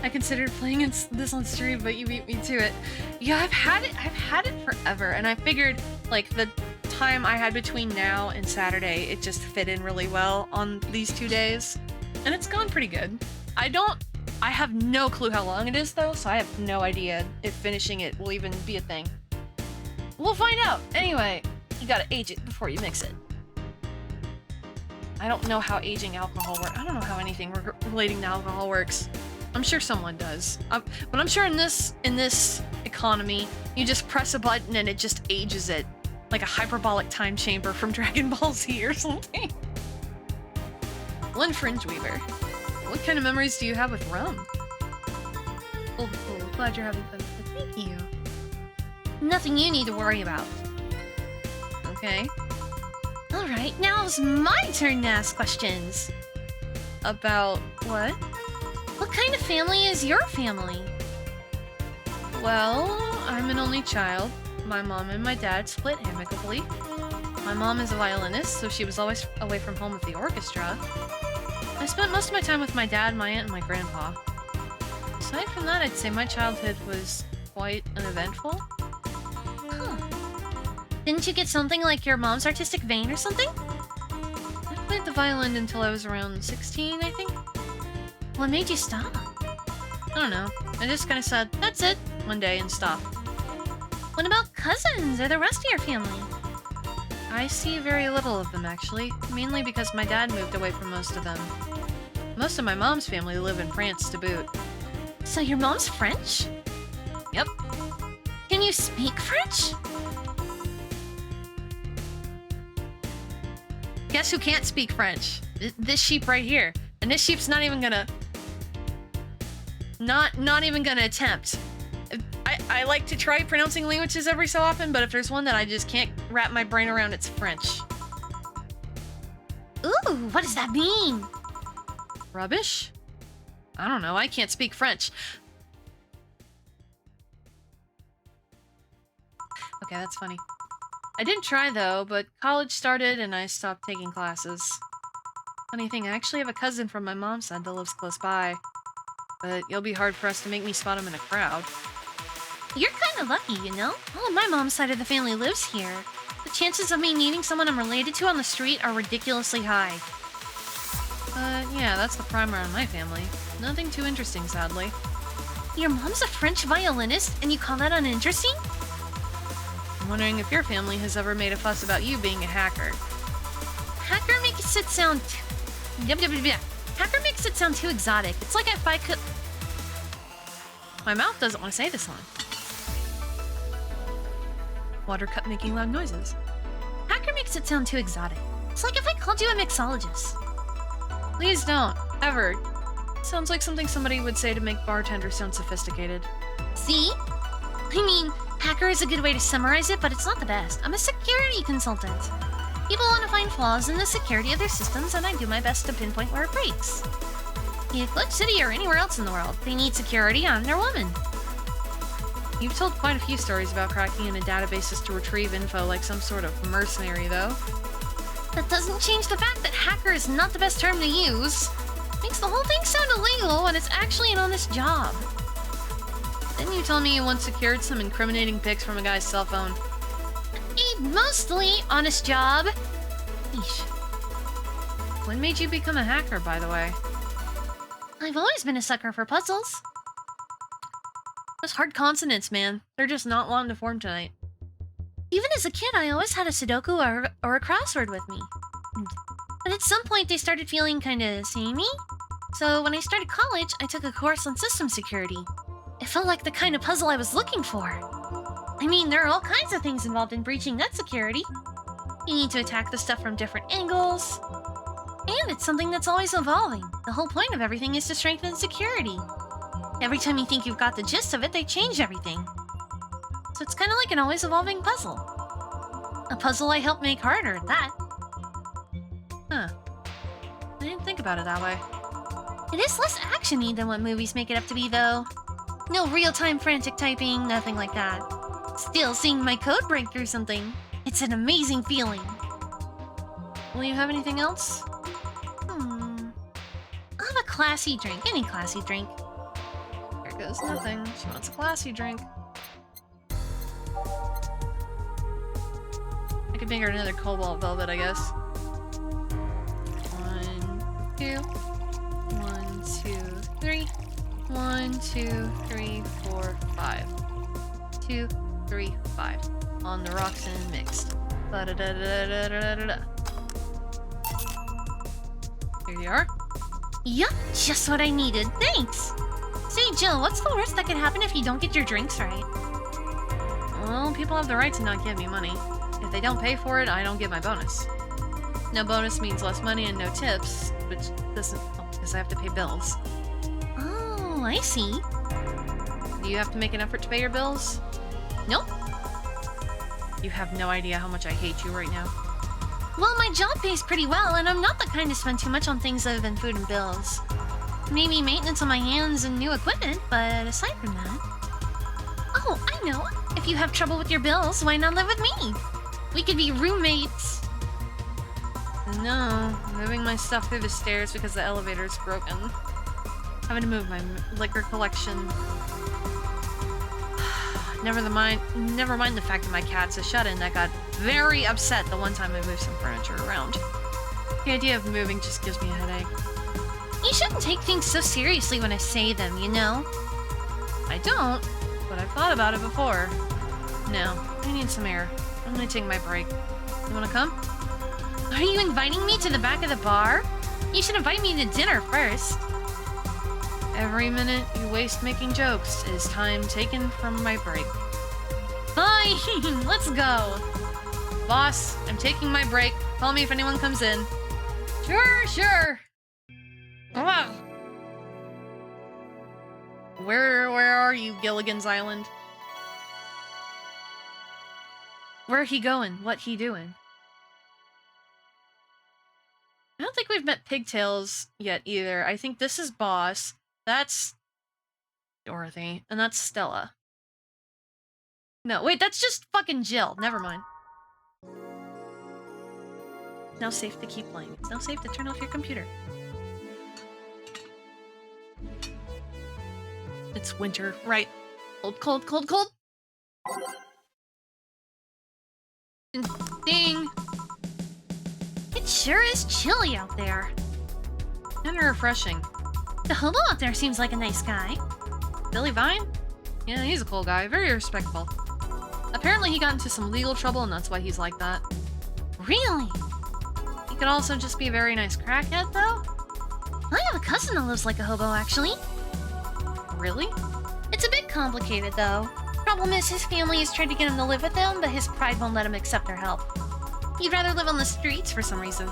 I considered playing this on stream, but you beat me to it. Yeah, I've had it forever, and I figured, like, the time I had between now and Saturday, it just fit in really well on these 2 days. And it's gone pretty good. I have no clue how long it is, though, so I have no idea if finishing it will even be a thing. We'll find out! Anyway, you gotta age it before you mix it. I don't know how aging alcohol works. I don't know how anything relating to alcohol works. I'm sure someone does. But I'm sure in this economy, you just press a button and it just ages it. Like a hyperbolic time chamber from Dragon Ball Z or something. One fringe weaver. What kind of memories do you have with rum? Oh, glad you're having fun. Thank you. Nothing you need to worry about. Okay. Alright, now it's my turn to ask questions. About what? What kind of family is your family? Well, I'm an only child. My mom and my dad split amicably. My mom is a violinist, so she was always away from home with the orchestra. I spent most of my time with my dad, my aunt, and my grandpa. Aside from that, I'd say my childhood was quite uneventful. Huh. Didn't you get something like your mom's artistic vein or something? I played the violin until I was around 16, I think. What made you stop? I don't know. I just kind of said, that's it, one day and stopped. What about cousins or the rest of your family? I see very little of them, actually. Mainly because my dad moved away from most of them. Most of my mom's family live in France to boot. So your mom's French? Yep. Can you speak French? Guess who can't speak French? This sheep right here. And this sheep's not even gonna... Not even gonna attempt. I like to try pronouncing languages every so often, but if there's one that I just can't wrap my brain around, it's French. Ooh, what does that mean? Rubbish? I don't know, I can't speak French. Okay, that's funny. I didn't try though, but college started and I stopped taking classes. Funny thing, I actually have a cousin from my mom's side that lives close by. But it'll be hard for us to make me spot him in a crowd. You're kind of lucky, you know? All of my mom's side of the family lives here. The chances of me meeting someone I'm related to on the street are ridiculously high. Yeah, that's the primer on my family. Nothing too interesting, sadly. Your mom's a French violinist, and you call that uninteresting? I'm wondering if your family has ever made a fuss about you being a hacker. Hacker makes it sound... Hacker makes it sound too exotic. It's like if I could... My mouth doesn't want to say this line. Water cup making loud noises. Hacker makes it sound too exotic. It's like if I called you a mixologist. Please don't. Ever. Sounds like something somebody would say to make bartenders sound sophisticated. See? I mean, hacker is a good way to summarize it, but it's not the best. I'm a security consultant. People want to find flaws in the security of their systems, and I do my best to pinpoint where it breaks. In Glitch City or anywhere else in the world, they need security on their woman. You've told quite a few stories about cracking into databases to retrieve info like some sort of mercenary, though. That doesn't change the fact that hacker is not the best term to use. Makes the whole thing sound illegal when it's actually an honest job. Didn't you tell me you once secured some incriminating pics from a guy's cell phone? A mostly honest job. Eesh. When made you become a hacker, by the way? I've always been a sucker for puzzles. Those hard consonants, man. They're just not wanting to form tonight. Even as a kid, I always had a Sudoku or a crossword with me. But at some point, they started feeling kinda samey. So when I started college, I took a course on system security. It felt like the kind of puzzle I was looking for. I mean, there are all kinds of things involved in breaching net security. You need to attack the stuff from different angles. And it's something that's always evolving. The whole point of everything is to strengthen security. Every time you think you've got the gist of it, they change everything. So it's kind of like an always evolving puzzle. A puzzle I helped make harder at that. Huh. I didn't think about it that way. It is less action-y than what movies make it up to be, though. No real-time frantic typing, nothing like that. Still, seeing my code break through something, it's an amazing feeling. Will you have anything else? I'll have a classy drink, any classy drink. There goes nothing. She wants a classy drink. I could make her another cobalt velvet, I guess. 1, 2. 1, 2, 3. 1, 2, 3, 4, 5. 2, 3, 5. On the rocks and mixed. Ba-da-da-da-da-da-da-da. Here you are. Yup, just what I needed. Thanks! Say, Jill, what's the worst that could happen if you don't get your drinks right? Well, people have the right to not give me money. If they don't pay for it, I don't get my bonus. No bonus means less money and no tips, which doesn't help because I have to pay bills. Oh, I see. Do you have to make an effort to pay your bills? Nope. You have no idea how much I hate you right now. Well, my job pays pretty well, and I'm not the kind to spend too much on things other than food and bills. Maybe maintenance on my hands and new equipment, but aside from that... Oh, I know. If you have trouble with your bills, why not live with me? We could be roommates. No, moving my stuff through the stairs because the elevator's broken. Having to move my liquor collection. Never mind the fact that my cat's a shut-in that got very upset the one time I moved some furniture around. The idea of moving just gives me a headache. You shouldn't take things so seriously when I say them, you know? I don't, but I've thought about it before. No, I need some air. I'm gonna take my break. You wanna come? Are you inviting me to the back of the bar? You should invite me to dinner first. Every minute you waste making jokes is time taken from my break. Fine, let's go. Boss, I'm taking my break. Call me if anyone comes in. Sure. Ugh. Where are you, Gilligan's Island? Where he going? What he doing? I don't think we've met Pigtails yet either. I think this is Boss. That's Dorothy. And that's Stella. No, wait, that's just fucking Jill. Never mind. It's now safe to keep playing. It's now safe to turn off your computer. It's winter, right? Cold. Ding! It sure is chilly out there. And refreshing. The hobo out there seems like a nice guy. Billy Vine? Yeah, he's a cool guy. Very respectful. Apparently he got into some legal trouble and that's why he's like that. Really? He could also just be a very nice crackhead, though. I have a cousin that lives like a hobo, actually. Really? It's a bit complicated, though. Problem is, his family has tried to get him to live with them, but his pride won't let him accept their help. He'd rather live on the streets for some reason.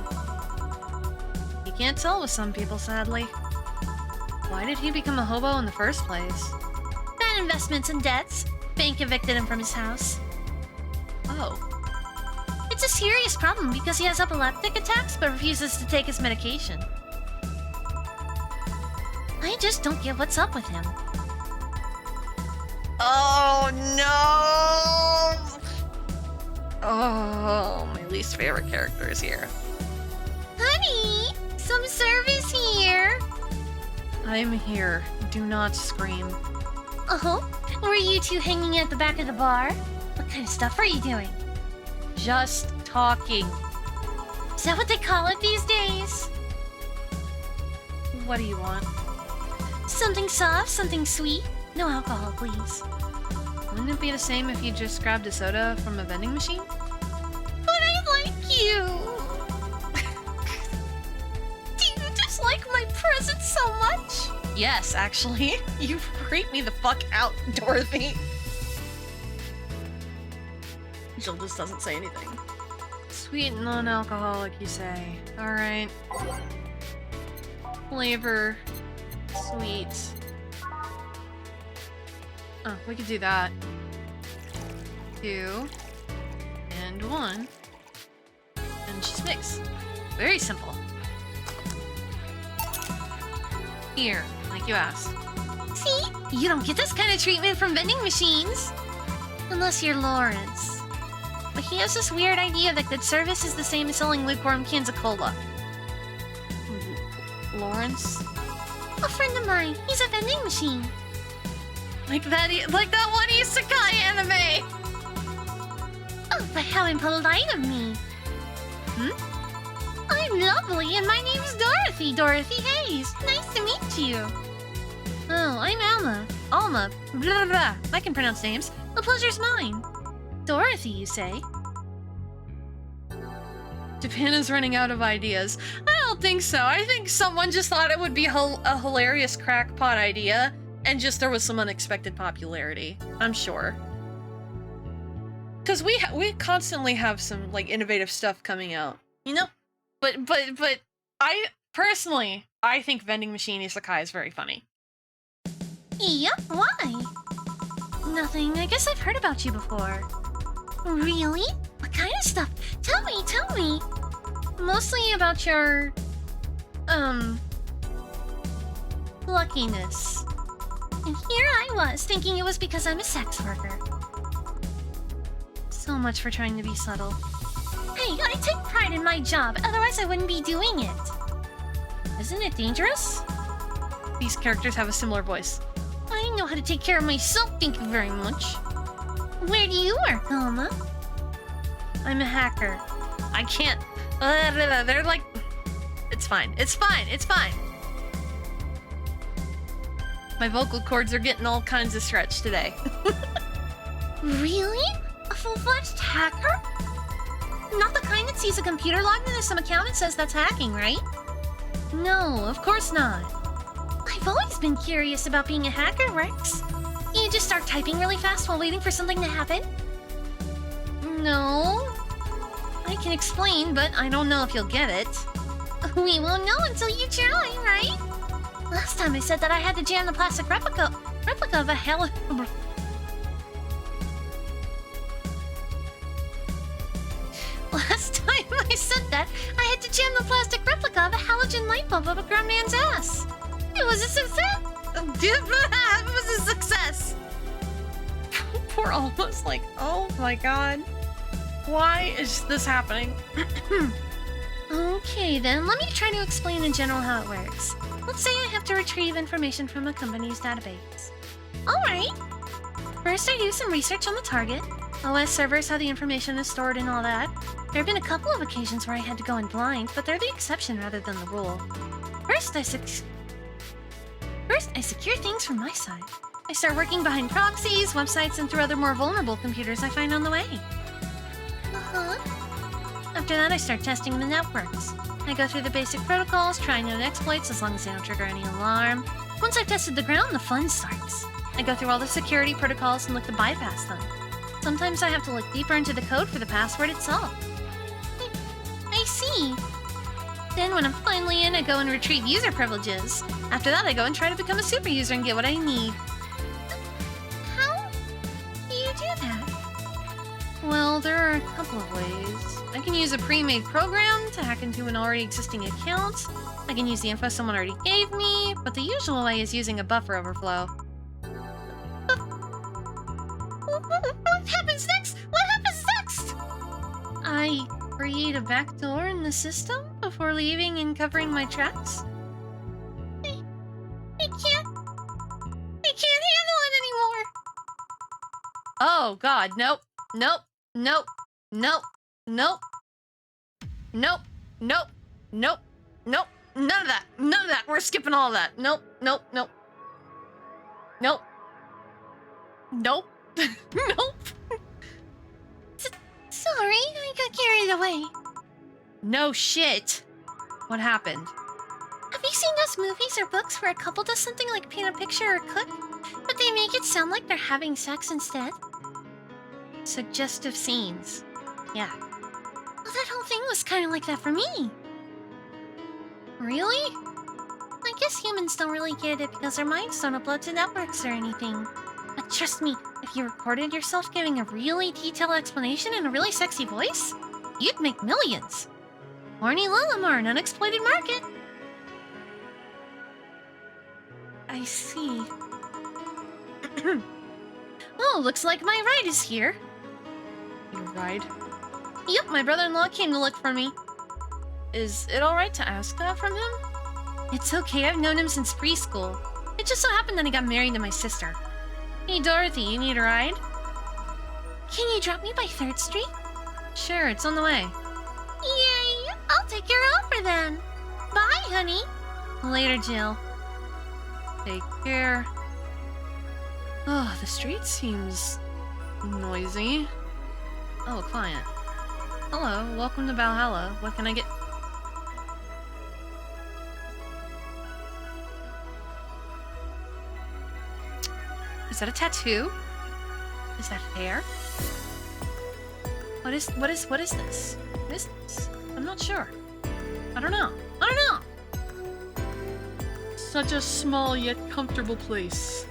You can't tell with some people, sadly. Why did he become a hobo in the first place? Bad investments and debts. Bank evicted him from his house. Oh. It's a serious problem because he has epileptic attacks but refuses to take his medication. I just don't get what's up with him. Oh no! Oh, my least favorite character is here. Honey, some service here. I'm here. Do not scream. Oh, were you two hanging at the back of the bar? What kind of stuff are you doing? Just talking. Is that what they call it these days? What do you want? Something soft, something sweet. No alcohol, please. Wouldn't it be the same if you just grabbed a soda from a vending machine? But I like you. Do you dislike my presence so much? Yes, actually. You creep me the fuck out, Dorothy. Jill just doesn't say anything. Sweet non-alcoholic, you say. Alright. Flavor. Sweet. Oh, we could do that. 2. And 1. And just mix. Very simple. Here, like you asked. See? You don't get this kind of treatment from vending machines. Unless you're Lawrence. But he has this weird idea that good service is the same as selling lukewarm cans of cola. Lawrence? A friend of mine. He's a vending machine. Like that one isekai anime! Oh, but how impolite of me. I'm lovely, and my name's Dorothy. Dorothy Hayes. Nice to meet you. Oh, I'm Alma. Alma. Blah, blah, blah. I can pronounce names. The pleasure's mine. Dorothy, you say? Japan is running out of ideas. I don't think so. I think someone just thought it would be a hilarious crackpot idea, and just there was some unexpected popularity. I'm sure. Because we constantly have some like innovative stuff coming out, you know. But I personally think vending machine isekai is very funny. Yep, why? Nothing. I guess I've heard about you before. Really? What kind of stuff? Tell me. Mostly about your luckiness. And here I was, thinking it was because I'm a sex worker. So much for trying to be subtle. Hey, I take pride in my job, otherwise I wouldn't be doing it. Isn't it dangerous? These characters have a similar voice. I know how to take care of myself, thank you very much. Where do you work, Alma? I'm a hacker. I can't. They're like... It's fine. My vocal cords are getting all kinds of stretched today. Really? A full-fledged hacker? Not the kind that sees a computer logged into some account and says that's hacking, right? No, of course not. I've always been curious about being a hacker, Rex. You just start typing really fast while waiting for something to happen? No. I can explain, but I don't know if you'll get it. We won't know until you try, right? Last time I said that I had to jam the plastic replica of a hell... Last time I said that, I had to jam the plastic replica of a halogen light bulb up a grown man's ass. It was a success! It was a success! Poor Almost like, oh my god. Why is this happening? Okay then, let me try to explain in general how it works. Let's say I have to retrieve information from a company's database. Alright! First I do some research on the target, OS servers, how the information is stored and all that. There have been a couple of occasions where I had to go in blind, but they're the exception rather than the rule. First I secure things from my side. I start working behind proxies, websites, and through other more vulnerable computers I find on the way. After that, I start testing the networks. I go through the basic protocols, try known exploits as long as they don't trigger any alarm. Once I've tested the ground, the fun starts. I go through all the security protocols and look to bypass them. Sometimes I have to look deeper into the code for the password itself. I see. Then when I'm finally in, I go and retrieve user privileges. After that, I go and try to become a super user and get what I need. How do you do that? Well, there are a couple of ways. I can use a pre-made program to hack into an already existing account. I can use the info someone already gave me, but the usual way is using a buffer overflow. What happens next? What happens next? I create a backdoor in the system before leaving and covering my tracks. I can't handle it anymore. Oh god, nope. Nope. Nope. Nope. Nope. Nope. Nope. Nope. Nope. None of that. None of that. We're skipping all of that. Nope. Nope. Nope. Nope. Nope. Nope. Sorry, I got carried away. No shit. What happened? Have you seen those movies or books where a couple does something like paint a picture or cook, but they make it sound like they're having sex instead? Suggestive scenes. Yeah. Well, that whole thing was kind of like that for me. Really? I guess humans don't really get it because their minds don't upload to networks or anything. But trust me, if you recorded yourself giving a really detailed explanation in a really sexy voice, you'd make millions. Horny Lillimar, an unexploited market. I see. Oh, looks like my ride is here. Your ride? Yep, my brother-in-law came to look for me. Is it alright to ask that from him? It's okay, I've known him since preschool. It just so happened that he got married to my sister. Hey Dorothy, you need a ride? Can you drop me by 3rd Street? Sure, it's on the way. Yay! I'll take your offer then. Bye, honey. Later, Jill. Take care. Oh, the street seems noisy. Oh, a client. Hello, welcome to Valhalla. What can I get? Is that a tattoo? Is that hair? What is this? What is this? I'm not sure. I don't know. Such a small yet comfortable place.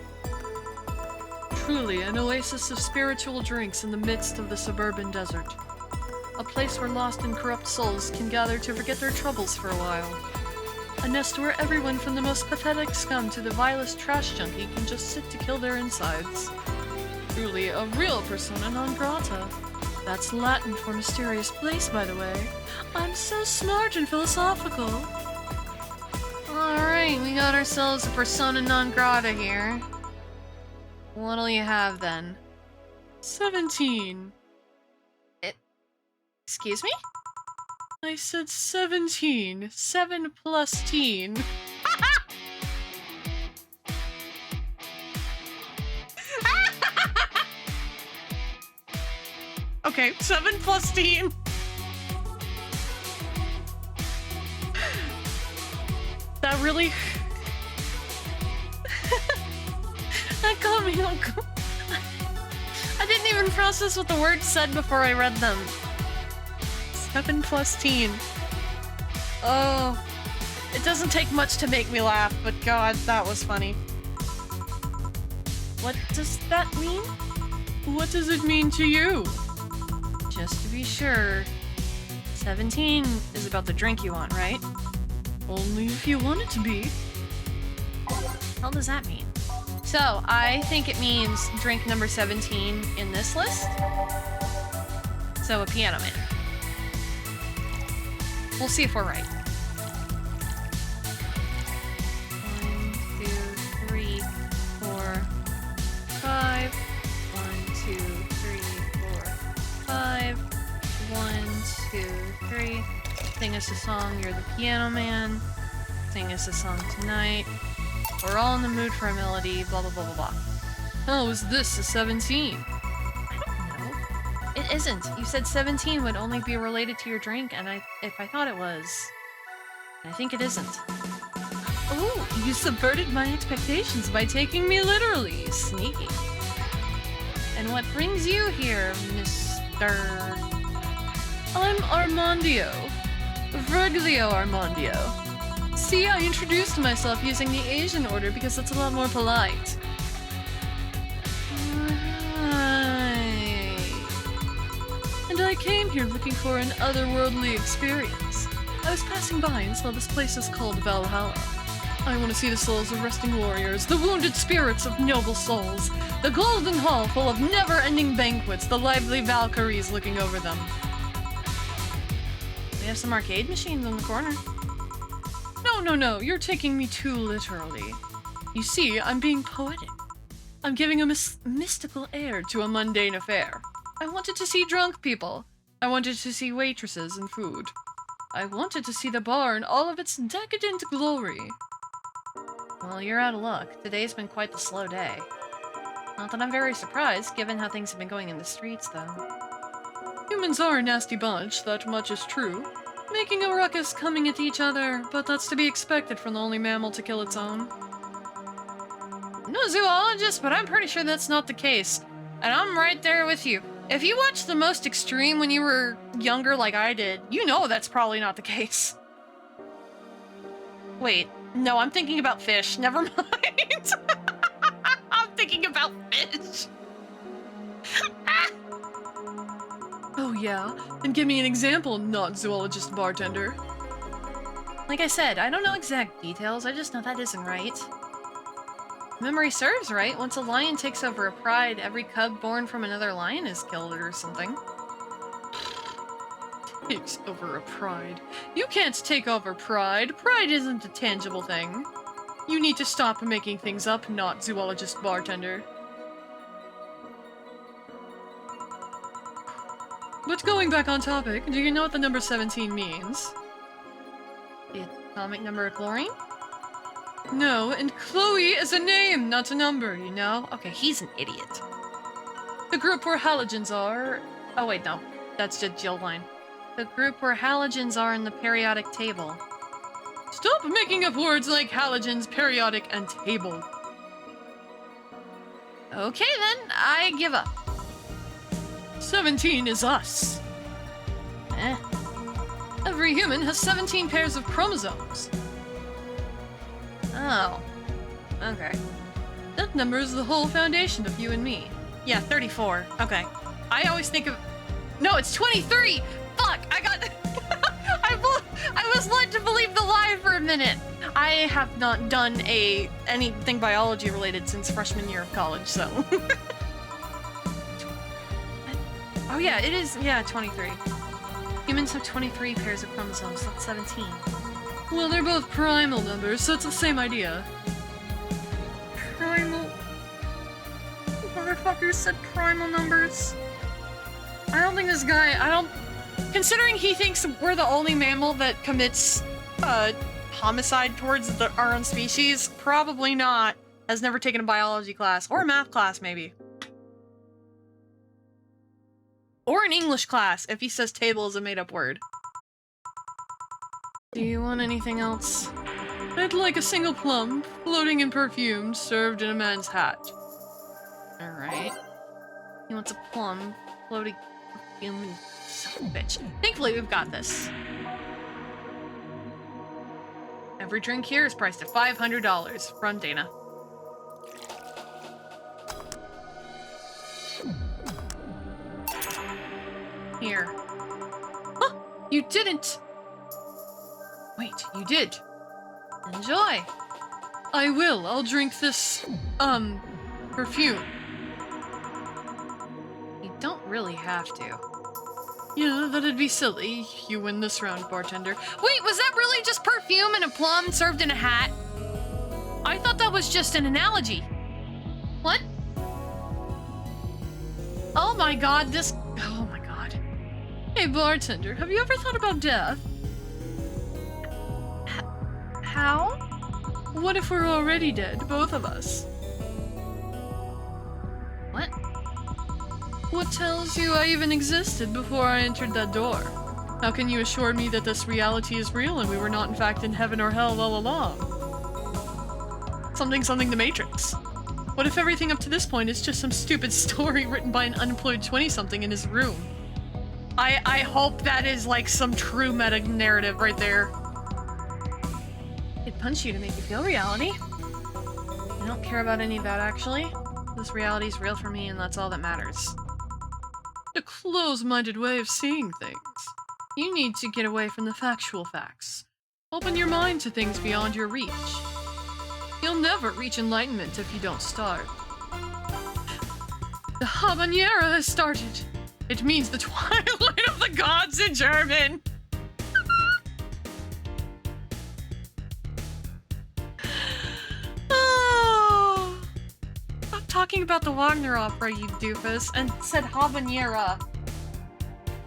Truly an oasis of spiritual drinks in the midst of the suburban desert. A place where lost and corrupt souls can gather to forget their troubles for a while. A nest where everyone from the most pathetic scum to the vilest trash junkie can just sit to kill their insides. Truly a real persona non grata. That's Latin for mysterious place, by the way. I'm so smart and philosophical. Alright, we got ourselves a persona non grata here. What'll you have then? 17. Excuse me? I said 17. 7 plus teen. Okay, 7 plus teen. That really... That got me. I didn't even process what the words said before I read them. 7 plus teen. Oh. It doesn't take much to make me laugh, but god, that was funny. What does that mean? What does it mean to you? Just to be sure, 17 is about the drink you want, right? Only if you want it to be. What the hell does that mean? So, I think it means drink number 17 in this list. So, a Piano Man. We'll see if we're right. 1, 2, 3, 4, 5. 1, 2, 3, 4, 5. 1, 2, 3. Sing us a song, you're the piano man. Sing us a song tonight. We're all in the mood for a melody, blah blah blah blah blah. How is this a 17? I don't know. It isn't. You said 17 would only be related to your drink, and if I thought it was, I think it isn't. Oh, you subverted my expectations by taking me literally. Sneaky. And what brings you here, Mr. I'm Armandio. Virgilio Armandio. See, I introduced myself using the Asian order because it's a lot more polite. Right. And I came here looking for an otherworldly experience. I was passing by and saw this place is called Valhalla. I want to see the souls of resting warriors, the wounded spirits of noble souls, the golden hall full of never-ending banquets, the lively Valkyries looking over them. We have some arcade machines in the corner. No, you're taking me too literally. You see, I'm being poetic. I'm giving a mystical air to a mundane affair. I wanted to see drunk people. I wanted to see waitresses and food. I wanted to see the bar in all of its decadent glory. Well, you're out of luck. Today's been quite the slow day. Not that I'm very surprised, given how things have been going in the streets, though. Humans are a nasty bunch, that much is true. Making a ruckus, coming at each other, but that's to be expected from the only mammal to kill its own. I'm no zoologist, but I'm pretty sure that's not the case. And I'm right there with you. If you watched The Most Extreme when you were younger like I did, you know that's probably not the case. Wait, no, I'm thinking about fish. Never mind. I'm thinking about fish. Oh yeah? Then give me an example, not zoologist bartender. Like I said, I don't know exact details, I just know that isn't right. Memory serves right, once a lion takes over a pride, every cub born from another lion is killed or something. Takes over a pride. You can't take over pride. Pride isn't a tangible thing. You need to stop making things up, not zoologist bartender. But going back on topic, do you know what the number 17 means? The atomic number of chlorine? No, and Chloe is a name, not a number, you know? Okay, he's an idiot. The group where halogens are... Oh wait, no. That's just Jill line. The group where halogens are in the periodic table. Stop making up words like halogens, periodic, and table. Okay then, I give up. 17 is us. Eh. Every human has 17 pairs of chromosomes. Oh. Okay. That number is the whole foundation of you and me. Yeah, 34. Okay. I always think of... No, it's 23! Fuck! I got... I was led to believe the lie for a minute. I have not done anything biology related since freshman year of college, so... Oh yeah, it is, 23. Humans have 23 pairs of chromosomes, that's 17. Well, they're both primal numbers, so it's the same idea. Primal... Motherfuckers said primal numbers. I don't think this guy, Considering he thinks we're the only mammal that commits, homicide towards our own species, probably not. Has never taken a biology class, or a math class, maybe. Or an English class, if he says table is a made-up word. Do you want anything else? I'd like a single plum, floating in perfume, served in a man's hat. Alright. He wants a plum, floating perfume, and son of a bitch. Thankfully, we've got this. Every drink here is priced at $500 from Dana. Here. Huh! You didn't! Wait, you did. Enjoy! I will. I'll drink this, perfume. You don't really have to. Yeah, that'd be silly. You win this round, bartender. Wait, was that really just perfume and a plum served in a hat? I thought that was just an analogy. What? Oh my god, this... Oh my god. Hey, bartender, have you ever thought about death? How? What if we're already dead, both of us? What? What tells you I even existed before I entered that door? How can you assure me that this reality is real and we were not in fact in heaven or hell all along? Something the Matrix. What if everything up to this point is just some stupid story written by an unemployed 20-something in his room? I hope that is like some true meta-narrative right there. It punch you to make you feel reality. I don't care about any of that, actually. This reality is real for me, and that's all that matters. A closed-minded way of seeing things. You need to get away from the factual facts. Open your mind to things beyond your reach. You'll never reach enlightenment if you don't start. The habanera has started. It means the twilight of the gods in German. Oh. Stop talking about the Wagner opera, you doofus, and said habanera.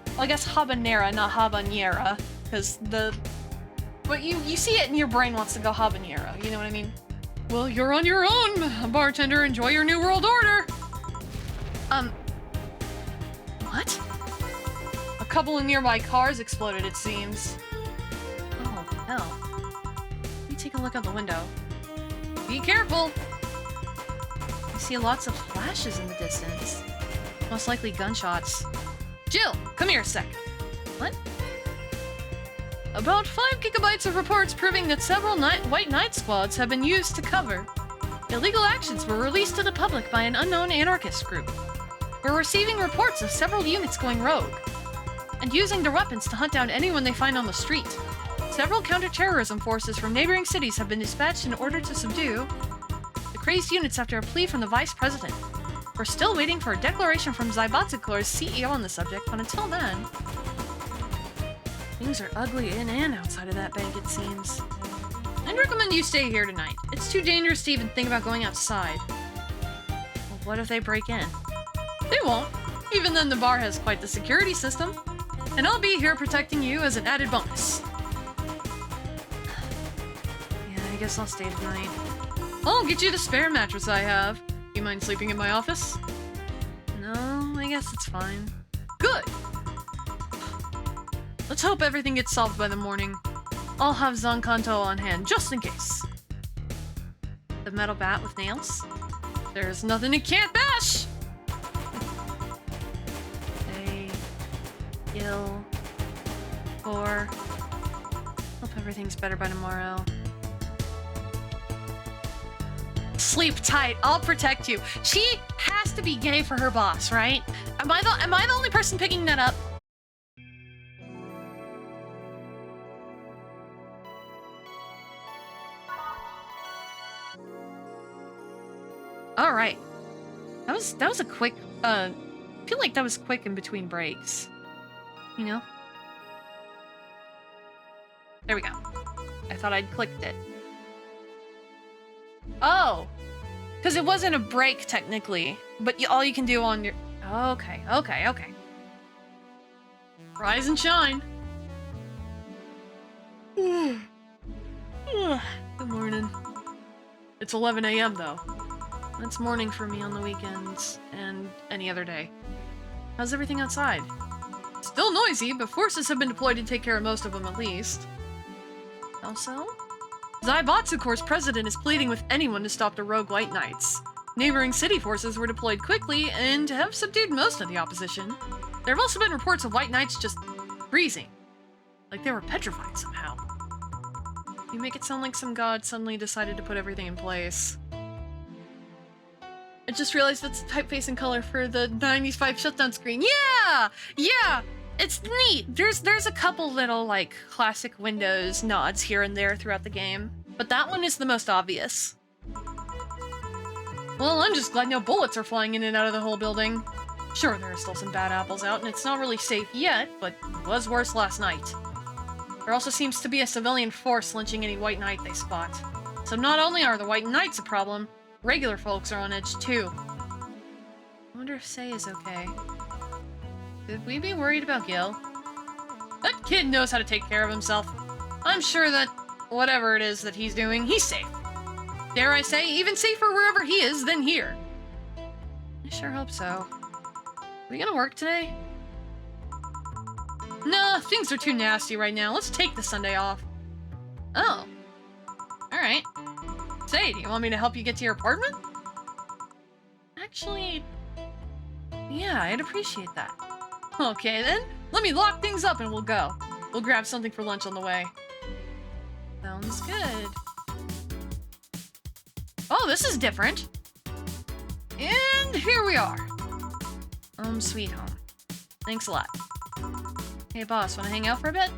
Well, I guess habanera, not habanera, because the... But you see it and your brain wants to go habanero, you know what I mean? Well, you're on your own, bartender. Enjoy your new world order. What? A couple of nearby cars exploded, it seems. Oh, hell. Let me take a look out the window. Be careful! I see lots of flashes in the distance. Most likely gunshots. Jill, come here a sec. What? About 5 gigabytes of reports proving that several White Knight squads have been used to cover. Illegal actions were released to the public by an unknown anarchist group. We're receiving reports of several units going rogue and using their weapons to hunt down anyone they find on the street. Several counter-terrorism forces from neighboring cities have been dispatched in order to subdue the crazed units after a plea from the vice president. We're still waiting for a declaration from Zaibatsukor's CEO on the subject, but until then... Things are ugly in and outside of that bank, it seems. I'd recommend you stay here tonight. It's too dangerous to even think about going outside. Well, what if they break in? They won't. Even then, the bar has quite the security system. And I'll be here protecting you as an added bonus. Yeah, I guess I'll stay tonight. I'll get you the spare mattress I have. You mind sleeping in my office? No, I guess it's fine. Good! Let's hope everything gets solved by the morning. I'll have Zankanto on hand, just in case. The metal bat with nails? There's nothing it can't bash! Gil, 4. Hope everything's better by tomorrow. Sleep tight, I'll protect you. She has to be gay for her boss, right? Am I the only person picking that up? All right. That was a quick, I feel like that was quick in between breaks. You know? There we go. I thought I'd clicked it. Oh! Because it wasn't a break, technically. But all you can do on your... Okay. Rise and shine. Good morning. It's 11 a.m. though. That's morning for me on the weekends, and any other day. How's everything outside? Still noisy, but forces have been deployed to take care of most of them at least. How so? Zaibatsukor's president is pleading with anyone to stop the rogue White Knights. Neighboring city forces were deployed quickly and have subdued most of the opposition. There have also been reports of White Knights just freezing. Like they were petrified somehow. You make it sound like some god suddenly decided to put everything in place. I just realized that's the typeface and color for the 95 shutdown screen. Yeah! It's neat. There's a couple little, like, classic Windows nods here and there throughout the game. But that one is the most obvious. Well, I'm just glad no bullets are flying in and out of the whole building. Sure, there are still some bad apples out, and it's not really safe yet, but it was worse last night. There also seems to be a civilian force lynching any White Knight they spot. So not only are the White Knights a problem, regular folks are on edge too. I wonder if Sei is okay. Could we be worried about Gil? That kid knows how to take care of himself. I'm sure that whatever it is that he's doing, he's safe. Dare I say, even safer wherever he is than here. I sure hope so. Are we gonna work today? Nah, things are too nasty right now. Let's take the Sunday off. Oh. Alright. Say, do you want me to help you get to your apartment? Actually, yeah, I'd appreciate that. Okay then, let me lock things up and we'll go. We'll grab something for lunch on the way. Sounds good. Oh, this is different. And here we are. Sweet home. Thanks a lot. Hey boss, wanna hang out for a bit?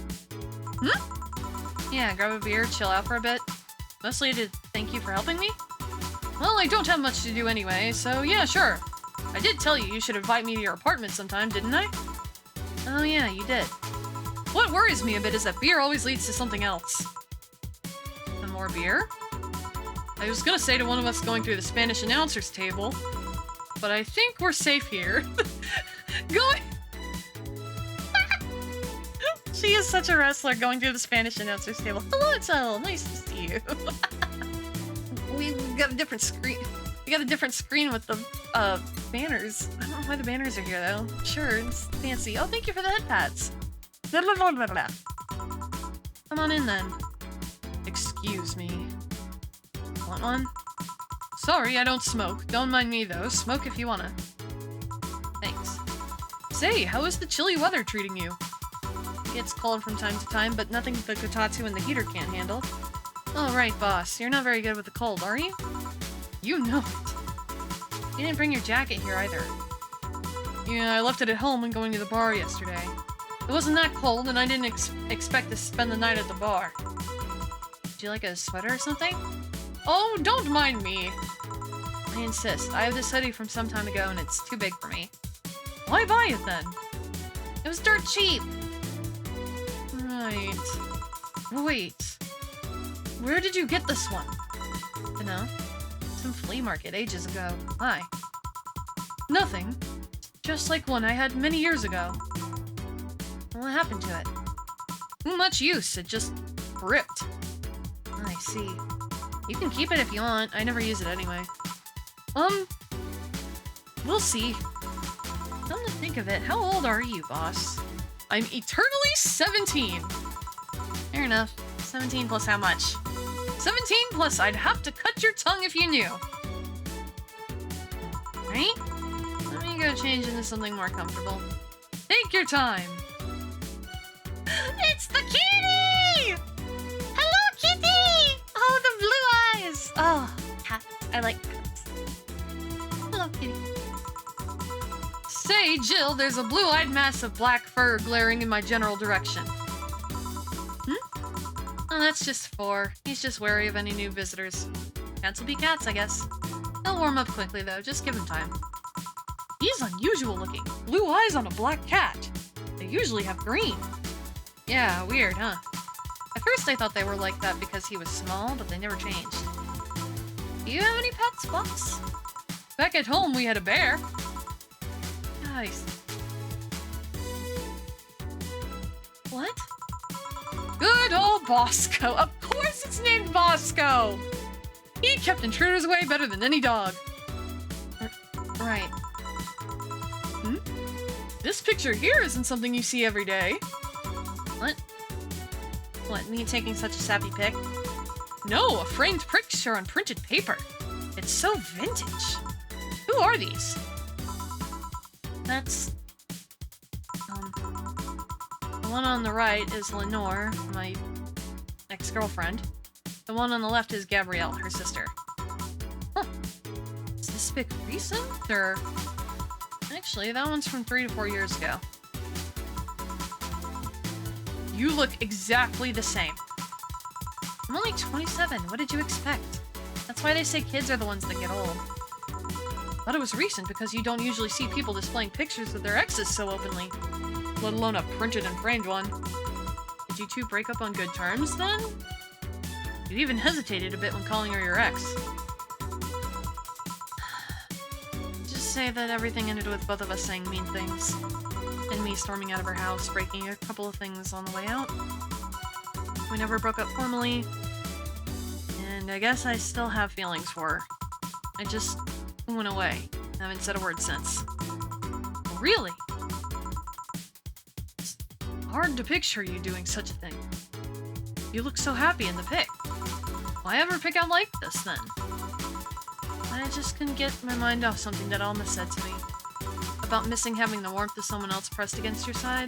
Hmm? Yeah, grab a beer, chill out for a bit. Mostly to thank you for helping me? Well, I don't have much to do anyway, so yeah, sure. I did tell you you should invite me to your apartment sometime, didn't I? Oh yeah, you did. What worries me a bit is that beer always leads to something else. And more beer? I was gonna say to one of us going through the Spanish announcer's table, but I think we're safe here. Going... She is such a wrestler going through the Spanish announcer's table. Hello, Ethel. Nice to see you. We got a different screen. We got a different screen with the banners. I don't know why the banners are here though. Sure, it's fancy. Oh, thank you for the head pads. Blah, blah, blah, blah, blah. Come on in then. Excuse me. Want one? Sorry, I don't smoke. Don't mind me though. Smoke if you wanna. Thanks. Say, how is the chilly weather treating you? It's cold from time to time, but nothing the kotatsu and the heater can't handle. Oh, right, boss. You're not very good with the cold, are you? You know it. You didn't bring your jacket here either. Yeah, I left it at home when going to the bar yesterday. It wasn't that cold, and I didn't expect to spend the night at the bar. Would you like a sweater or something? Oh, don't mind me. I insist. I have this hoodie from some time ago, and it's too big for me. Why buy it then? It was dirt cheap! Right. Wait. Where did you get this one? Dunno. Some flea market ages ago. Why? Nothing. Just like one I had many years ago. What happened to it? Too much use. It just ripped. I see. You can keep it if you want. I never use it anyway. We'll see. Come to think of it, how old are you, boss? I'm eternally 17. Fair enough. 17 plus how much? 17 plus I'd have to cut your tongue if you knew. Right? Let me go change into something more comfortable. Take your time. It's the kitty! Hello, kitty! Oh, the blue eyes! Oh, cat. I like cats. Hello, kitty. Say, Jill, there's a blue-eyed mass of black fur glaring in my general direction. Oh, that's just 4. He's just wary of any new visitors. Cats will be cats, I guess. He'll warm up quickly, though. Just give him time. He's unusual looking. Blue eyes on a black cat. They usually have green. Yeah, weird, huh? At first I thought they were like that because he was small, but they never changed. Do you have any pets, boss? Back at home, we had a bear. Nice. What? Good old Bosco. Of course it's named Bosco. He kept intruders away better than any dog. Right. This picture here isn't something you see every day. What? What, me taking such a sappy pic? No, a framed picture on printed paper. It's so vintage. Who are these? That's... The one on the right is Lenore, my ex-girlfriend. The one on the left is Gabrielle, her sister. Huh. Is this pic recent, or... Actually, that one's from 3 to 4 years ago. You look exactly the same. I'm only 27. What did you expect? That's why they say kids are the ones that get old. Thought it was recent because you don't usually see people displaying pictures of their exes so openly, let alone a printed and framed one. Did you two break up on good terms, then? You even hesitated a bit when calling her your ex. Just say that everything ended with both of us saying mean things. And me storming out of her house, breaking a couple of things on the way out. We never broke up formally. And I guess I still have feelings for her. I just went away. Haven't said a word since. Really? It's hard to picture you doing such a thing. You look so happy in the pic. Why ever pick out like this, then? I just couldn't get my mind off something that Alma said to me. About missing having the warmth of someone else pressed against your side.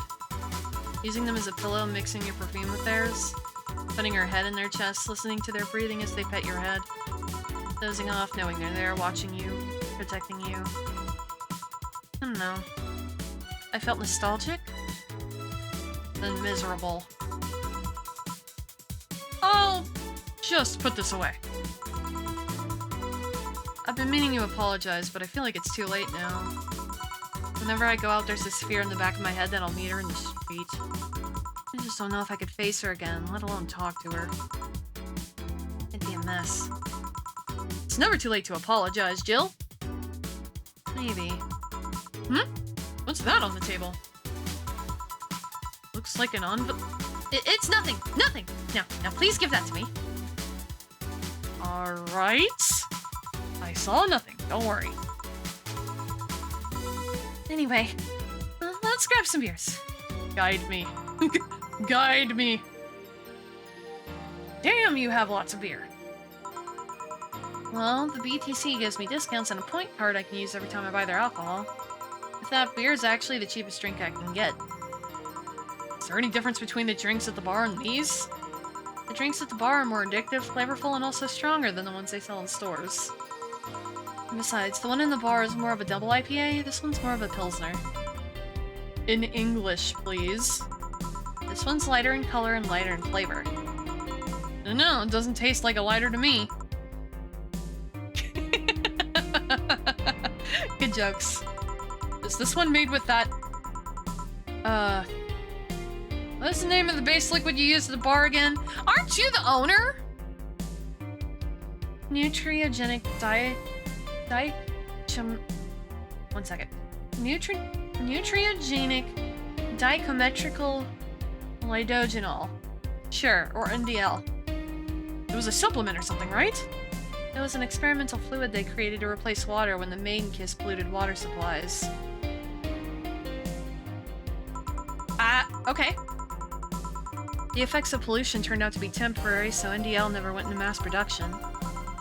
Using them as a pillow, mixing your perfume with theirs. Putting your head in their chest, listening to their breathing as they pet your head. Dozing off, knowing they're there, watching you, protecting you. I don't know. I felt nostalgic. Then miserable. I'll just put this away. I've been meaning to apologize, but I feel like it's too late now. Whenever I go out, there's this fear in the back of my head that I'll meet her in the street. I just don't know if I could face her again, let alone talk to her. It'd be a mess. It's never too late to apologize, Jill. Maybe. What's that on the table? Looks like an envelope. It's nothing! Nothing! Now please give that to me. Alright. I saw nothing, don't worry. Anyway, let's grab some beers. Guide me. Guide me. Damn, you have lots of beer. Well, the BTC gives me discounts and a point card I can use every time I buy their alcohol. If that beer is actually the cheapest drink I can get. Is there any difference between the drinks at the bar and these? The drinks at the bar are more addictive, flavorful, and also stronger than the ones they sell in stores. And besides, the one in the bar is more of a double IPA, this one's more of a Pilsner. In English, please. This one's lighter in color and lighter in flavor. No, it doesn't taste like a lighter to me. Good jokes. Is this one made with that... What's the name of the base liquid you use at the bar again? Aren't you the owner? Nutriogenic one second. Nutriogenic dichometrical lidogenol. Sure, or NDL. It was a supplement or something, right? It was an experimental fluid they created to replace water when the maiden kiss polluted water supplies. Okay. The effects of pollution turned out to be temporary, so NDL never went into mass production.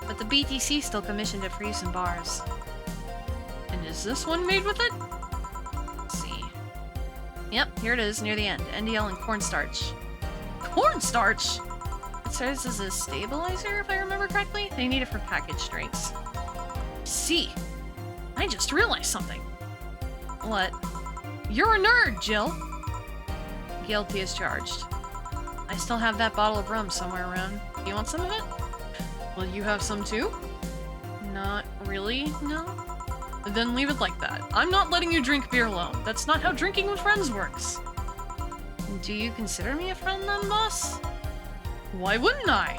But the BTC still commissioned it for use in bars. And is this one made with it? Let's see. Yep, here it is, near the end. NDL and cornstarch. Cornstarch? It serves as a stabilizer, if I remember correctly. They need it for packaged drinks. See, I just realized something. What? You're a nerd, Jill. Guilty as charged. I still have that bottle of rum somewhere around. You want some of it? Will you have some too? Not really, no. Then leave it like that. I'm not letting you drink beer alone. That's not how drinking with friends works. Do you consider me a friend then, boss? Why wouldn't I?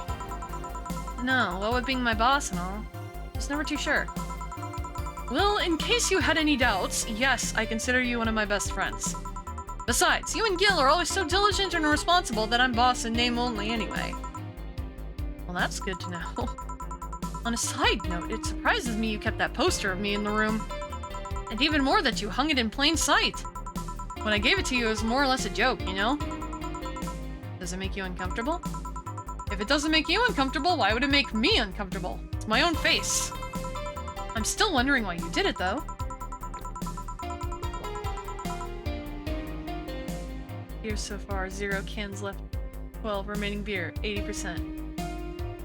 No, what with being my boss and all. Just never too sure. Well, in case you had any doubts, yes, I consider you one of my best friends. Besides, you and Gil are always so diligent and responsible that I'm boss in name only anyway. Well, that's good to know. On a side note, it surprises me you kept that poster of me in the room. And even more that you hung it in plain sight. When I gave it to you, it was more or less a joke, you know? Does it make you uncomfortable? If it doesn't make you uncomfortable, why would it make me uncomfortable? It's my own face. I'm still wondering why you did it, though. Beer so far, 0 cans left. 12 remaining beer, 80%.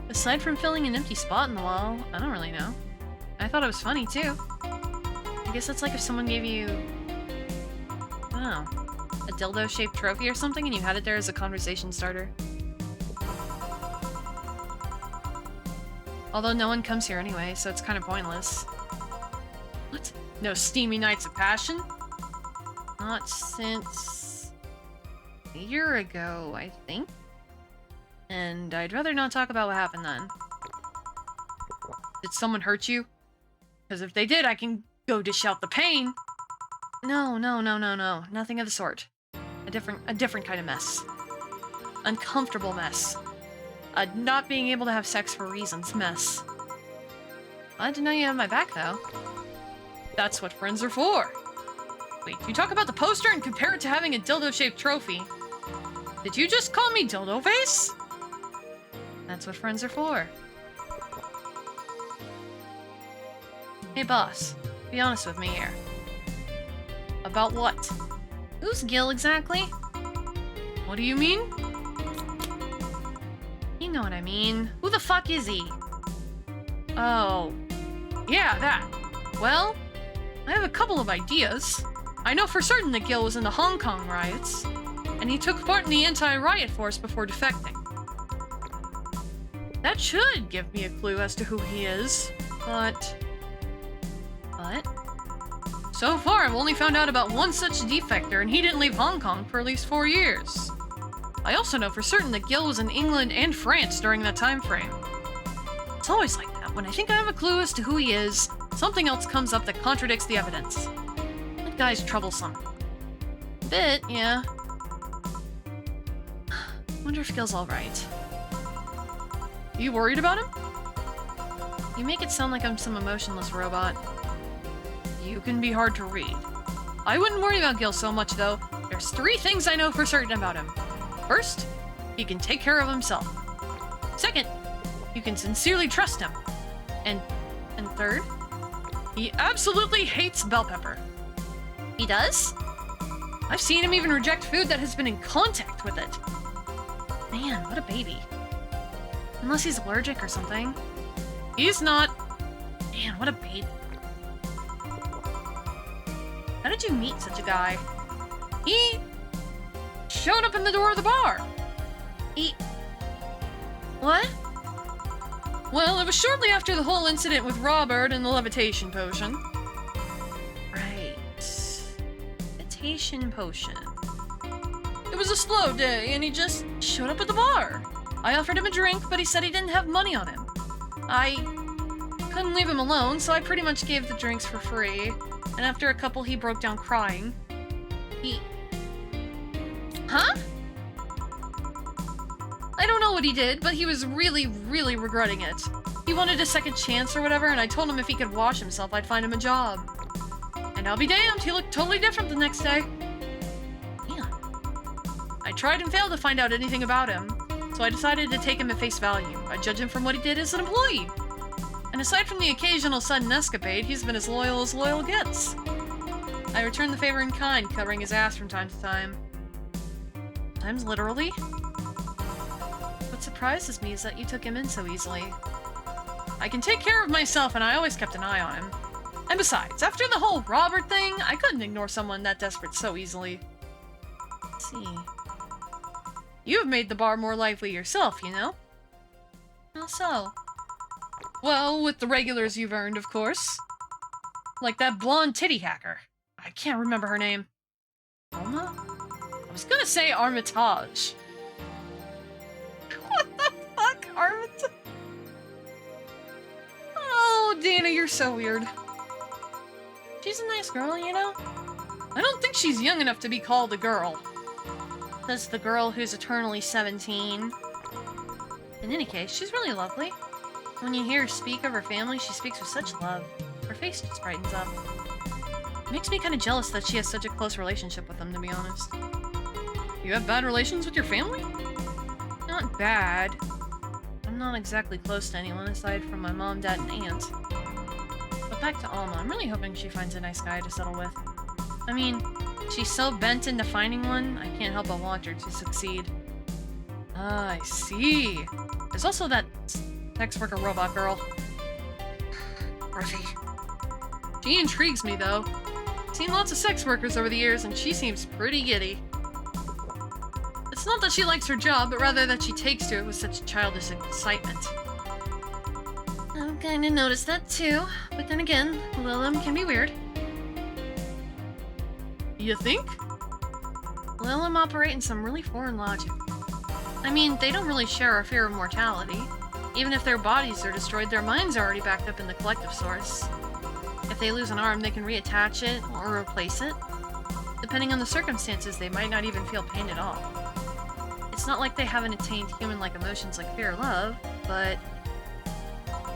Aside from filling an empty spot in the wall, I don't really know. I thought it was funny, too. I guess it's like if someone gave you... I don't know. A dildo-shaped trophy or something and you had it there as a conversation starter. Although no one comes here anyway, so it's kind of pointless. What? No steamy nights of passion? Not since... a year ago, I think. And I'd rather not talk about what happened then. Did someone hurt you? Because if they did, I can go dish out the pain. No. Nothing of the sort. A different kind of mess. Uncomfortable mess. A not being able to have sex for reasons mess. Glad to know you have my back, though. That's what friends are for. Wait, you talk about the poster and compare it to having a dildo-shaped trophy. Did you just call me dildo face? That's what friends are for. Hey boss, be honest with me here. About what? Who's Gil exactly? What do you mean? You know what I mean. Who the fuck is he? Oh, yeah, that. Well, I have a couple of ideas. I know for certain that Gil was in the Hong Kong riots, and he took part in the anti-riot force before defecting. That should give me a clue as to who he is, but So far, I've only found out about one such defector, and he didn't leave Hong Kong for at least 4 years. I also know for certain that Gil was in England and France during that time frame. It's always like that. When I think I have a clue as to who he is, something else comes up that contradicts the evidence. That guy's troublesome. A bit, yeah. Wonder if Gil's alright. You worried about him? You make it sound like I'm some emotionless robot. You can be hard to read. I wouldn't worry about Gil so much, though. There's 3 things I know for certain about him. First, he can take care of himself. Second, you can sincerely trust him. And third, he absolutely hates bell pepper. He does? I've seen him even reject food that has been in contact with it. Man, what a baby. Unless he's allergic or something. He's not. Man, what a baby. How did you meet such a guy? He showed up in the door of the bar. What? Well, it was shortly after the whole incident with Robert and the levitation potion. Right. Levitation potion. It was a slow day, and he just showed up at the bar. I offered him a drink, but he said he didn't have money on him. I couldn't leave him alone, so I pretty much gave the drinks for free. And after a couple, he broke down crying. Huh? I don't know what he did, but he was really, really regretting it. He wanted a second chance or whatever, and I told him if he could wash himself, I'd find him a job. And I'll be damned, he looked totally different the next day. Yeah. I tried and failed to find out anything about him, so I decided to take him at face value. I judge him from what he did as an employee. And aside from the occasional sudden escapade, he's been as loyal gets. I returned the favor in kind, covering his ass from time to time. Sometimes literally. What surprises me is that you took him in so easily. I can take care of myself, and I always kept an eye on him. And besides, after the whole Robert thing, I couldn't ignore someone that desperate so easily. Let's see. You've made the bar more lively yourself, you know? How so? Well, with the regulars you've earned, of course. Like that blonde titty hacker. I can't remember her name. Alma? I was gonna say Armitage. What the fuck, Armitage? Oh, Dana, you're so weird. She's a nice girl, you know? I don't think she's young enough to be called a girl. Says the girl who's eternally 17. In any case, she's really lovely. When you hear her speak of her family, she speaks with such love. Her face just brightens up. It makes me kind of jealous that she has such a close relationship with them, to be honest. You have bad relations with your family? Not bad. I'm not exactly close to anyone aside from my mom, dad, and aunt. But back to Alma, I'm really hoping she finds a nice guy to settle with. I mean, she's so bent into finding one, I can't help but want her to succeed. Ah, I see. There's also that sex worker robot girl. Ruffy. She intrigues me, though. I've seen lots of sex workers over the years, and she seems pretty giddy. It's not that she likes her job, but rather that she takes to it with such childish excitement. I've kinda noticed that too, but then again, Lilum can be weird. You think? Lilum operate in some really foreign logic. I mean, they don't really share our fear of mortality. Even if their bodies are destroyed, their minds are already backed up in the collective source. If they lose an arm, they can reattach it or replace it. Depending on the circumstances, they might not even feel pain at all. It's not like they haven't attained human-like emotions like fear or love, but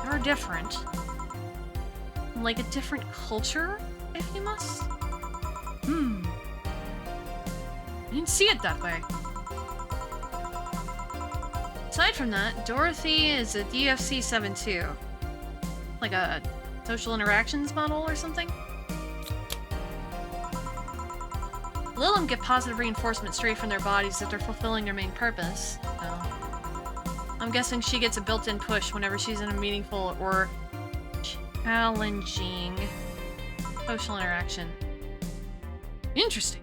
they're different. Like a different culture, if you must. I didn't see it that way. Aside from that, Dorothy is a DFC-72. Like a social interactions model or something? Lilum get positive reinforcement straight from their bodies if they're fulfilling their main purpose, so I'm guessing she gets a built-in push whenever she's in a meaningful or challenging social interaction. Interesting.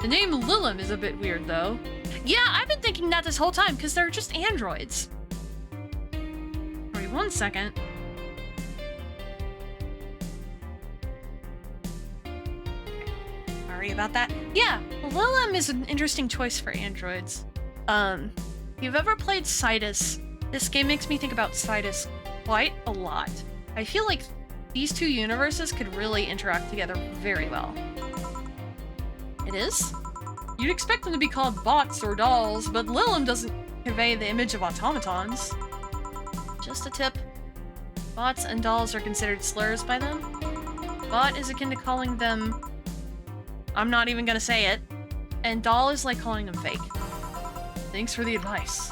The name Lilum is a bit weird, though. Yeah, I've been thinking that this whole time, because they're just androids. Wait 1 second. sorry about that. Yeah, Lilum is an interesting choice for androids. If you've ever played Cytus, this game makes me think about Cytus quite a lot. I feel like these two universes could really interact together very well. It is? You'd expect them to be called bots or dolls, but Lilum doesn't convey the image of automatons. Just a tip. Bots and dolls are considered slurs by them. Bot is akin to calling them... I'm not even gonna say it. And doll is like calling them fake. Thanks for the advice.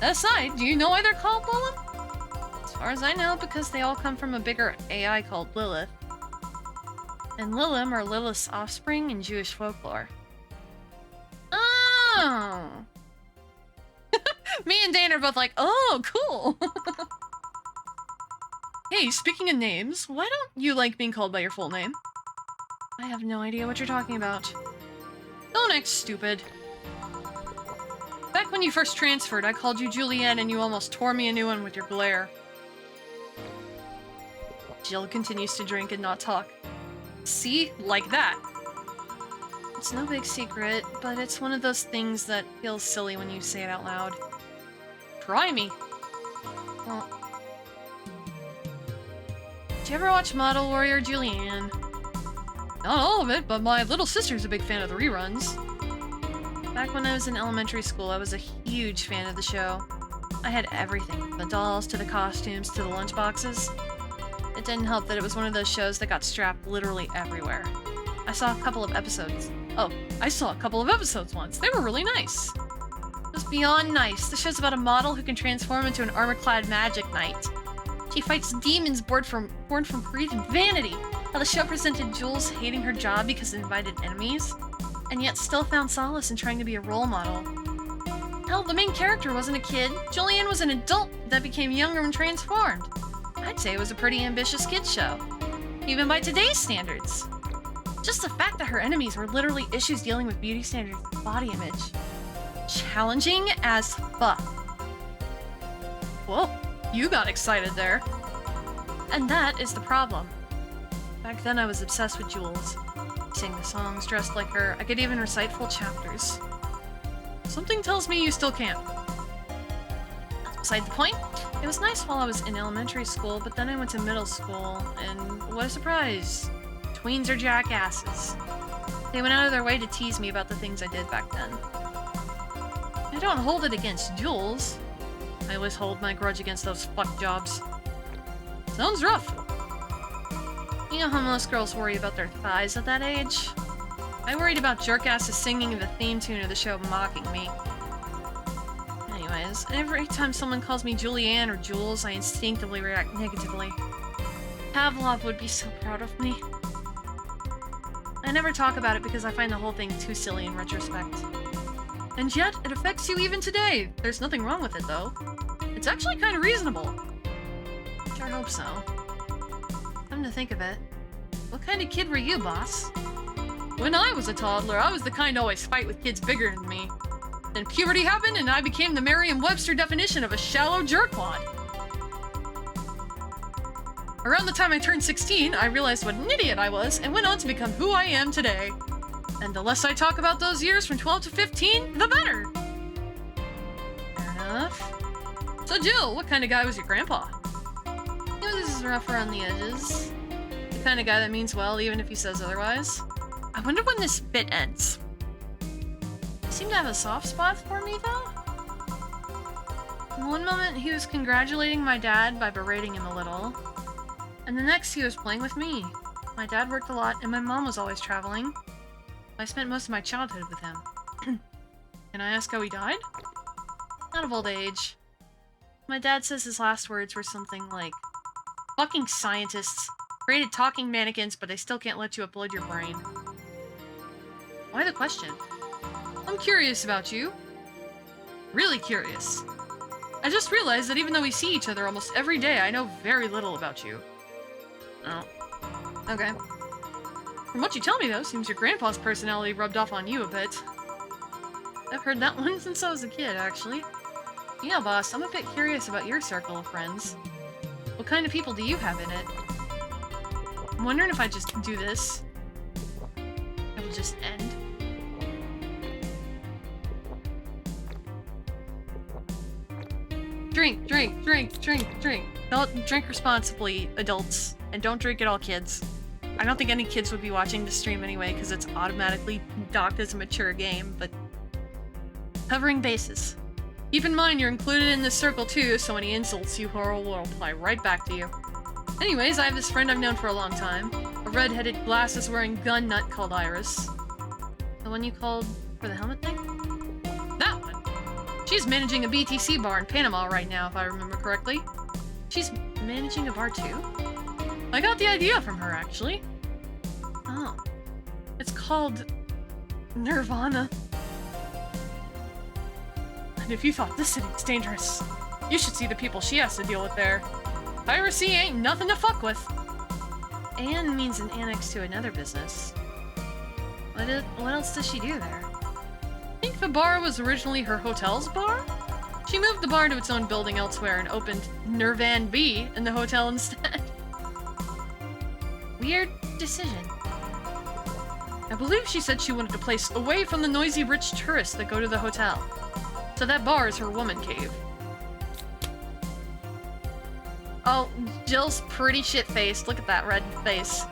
That aside, do you know why they're called Lilum? As far as I know, because they all come from a bigger AI called Lilith. And Lilum are Lilith's offspring in Jewish folklore. Oh! Me and Dane are both like, oh, cool! Hey, speaking of names, why don't you like being called by your full name? I have no idea what you're talking about. Don't act stupid. Back when you first transferred, I called you Julianne and you almost tore me a new one with your glare. Jill continues to drink and not talk. See? Like that. It's no big secret, but it's one of those things that feels silly when you say it out loud. Try me. Well... Did you ever watch Model Warrior Julianne? Not all of it, but my little sister's a big fan of the reruns. Back when I was in elementary school, I was a huge fan of the show. I had everything, from the dolls to the costumes to the lunchboxes. It didn't help that it was one of those shows that got strapped literally everywhere. I saw a couple of episodes. Oh, I saw a couple of episodes once. They were really nice. It was beyond nice. The show's about a model who can transform into an armor-clad magic knight. She fights demons born from greed and vanity. How the show presented Jules hating her job because it invited enemies, and yet still found solace in trying to be a role model. Hell, the main character wasn't a kid. Julianne was an adult that became younger and transformed. I'd say it was a pretty ambitious kid's show, even by today's standards. Just the fact that her enemies were literally issues dealing with beauty standards and body image. Challenging as fuck. Whoa, you got excited there. And that is the problem. Back then I was obsessed with Jules. Sang the songs, dressed like her. I could even recite full chapters. Something tells me you still can't. That's beside the point. It was nice while I was in elementary school, but then I went to middle school, and what a surprise. Tweens are jackasses. They went out of their way to tease me about the things I did back then. I don't hold it against Jules. I always hold my grudge against those fuck jobs. Sounds rough. You know how most girls worry about their thighs at that age? I worried about jerkasses singing the theme tune of the show mocking me. Anyways, every time someone calls me Julianne or Jules, I instinctively react negatively. Pavlov would be so proud of me. I never talk about it because I find the whole thing too silly in retrospect. And yet, it affects you even today. There's nothing wrong with it, though. It's actually kind of reasonable. Sure hope so. Come to think of it, what kind of kid were you, boss? When I was a toddler, I was the kind to always fight with kids bigger than me. Then puberty happened, and I became the Merriam-Webster definition of a shallow jerkwad. Around the time I turned 16, I realized what an idiot I was, and went on to become who I am today. And the less I talk about those years from 12 to 15, the better! Fair enough. So Jill, what kind of guy was your grandpa? He was rough around the edges. The kind of guy that means well even if he says otherwise. I wonder when this bit ends. He seemed to have a soft spot for me, though. In one moment, he was congratulating my dad by berating him a little. And the next, he was playing with me. My dad worked a lot, and my mom was always traveling. I spent most of my childhood with him. Can I ask how he died? Not of old age. My dad says his last words were something like, "Fucking scientists created talking mannequins, but they still can't let you upload your brain." Why the question? I'm curious about you. Really curious. I just realized that even though we see each other almost every day, I know very little about you. Oh. Okay. From what you tell me, though, seems your grandpa's personality rubbed off on you a bit. I've heard that one since I was a kid, actually. You know, boss, I'm a bit curious about your circle of friends. What kind of people do you have in it? I'm wondering if I just do this. I will just end. Drink, drink, drink, drink, drink. Don't drink responsibly, adults, and don't drink at all, kids. I don't think any kids would be watching the stream anyway, because it's automatically docked as a mature game, but... Covering bases. Keep in mind you're included in this circle too, so any insults you hurl will apply right back to you. Anyways, I have this friend I've known for a long time. A red-headed, glasses-wearing gun nut called Iris. The one you called for the helmet thing? That one! She's managing a BTC bar in Panama right now, if I remember correctly. She's managing a bar too? I got the idea from her, actually. Oh. It's called... Nirvana. And if you thought this city's dangerous, you should see the people she has to deal with there. Piracy ain't nothing to fuck with. Anne means an annex to another business. What else does she do there? I think the bar was originally her hotel's bar? She moved the bar to its own building elsewhere and opened Nirvan B in the hotel instead. Weird decision. I believe she said she wanted a place away from the noisy rich tourists that go to the hotel. So that bar is her woman cave. Oh, Jill's pretty shit-faced. Look at that red face.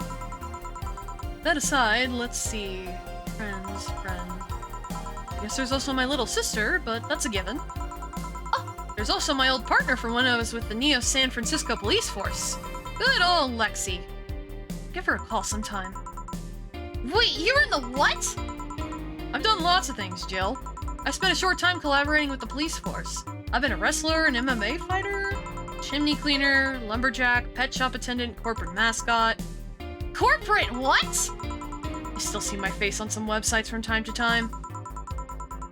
That aside, let's see. Friends. I guess there's also my little sister, but that's a given. Oh, there's also my old partner from when I was with the Neo San Francisco police force. Good old Lexi. Give her a call sometime. Wait, you were in the what? I've done lots of things, Jill. I spent a short time collaborating with the police force. I've been a wrestler, an MMA fighter, chimney cleaner, lumberjack, pet shop attendant, corporate mascot. Corporate what? You still see my face on some websites from time to time.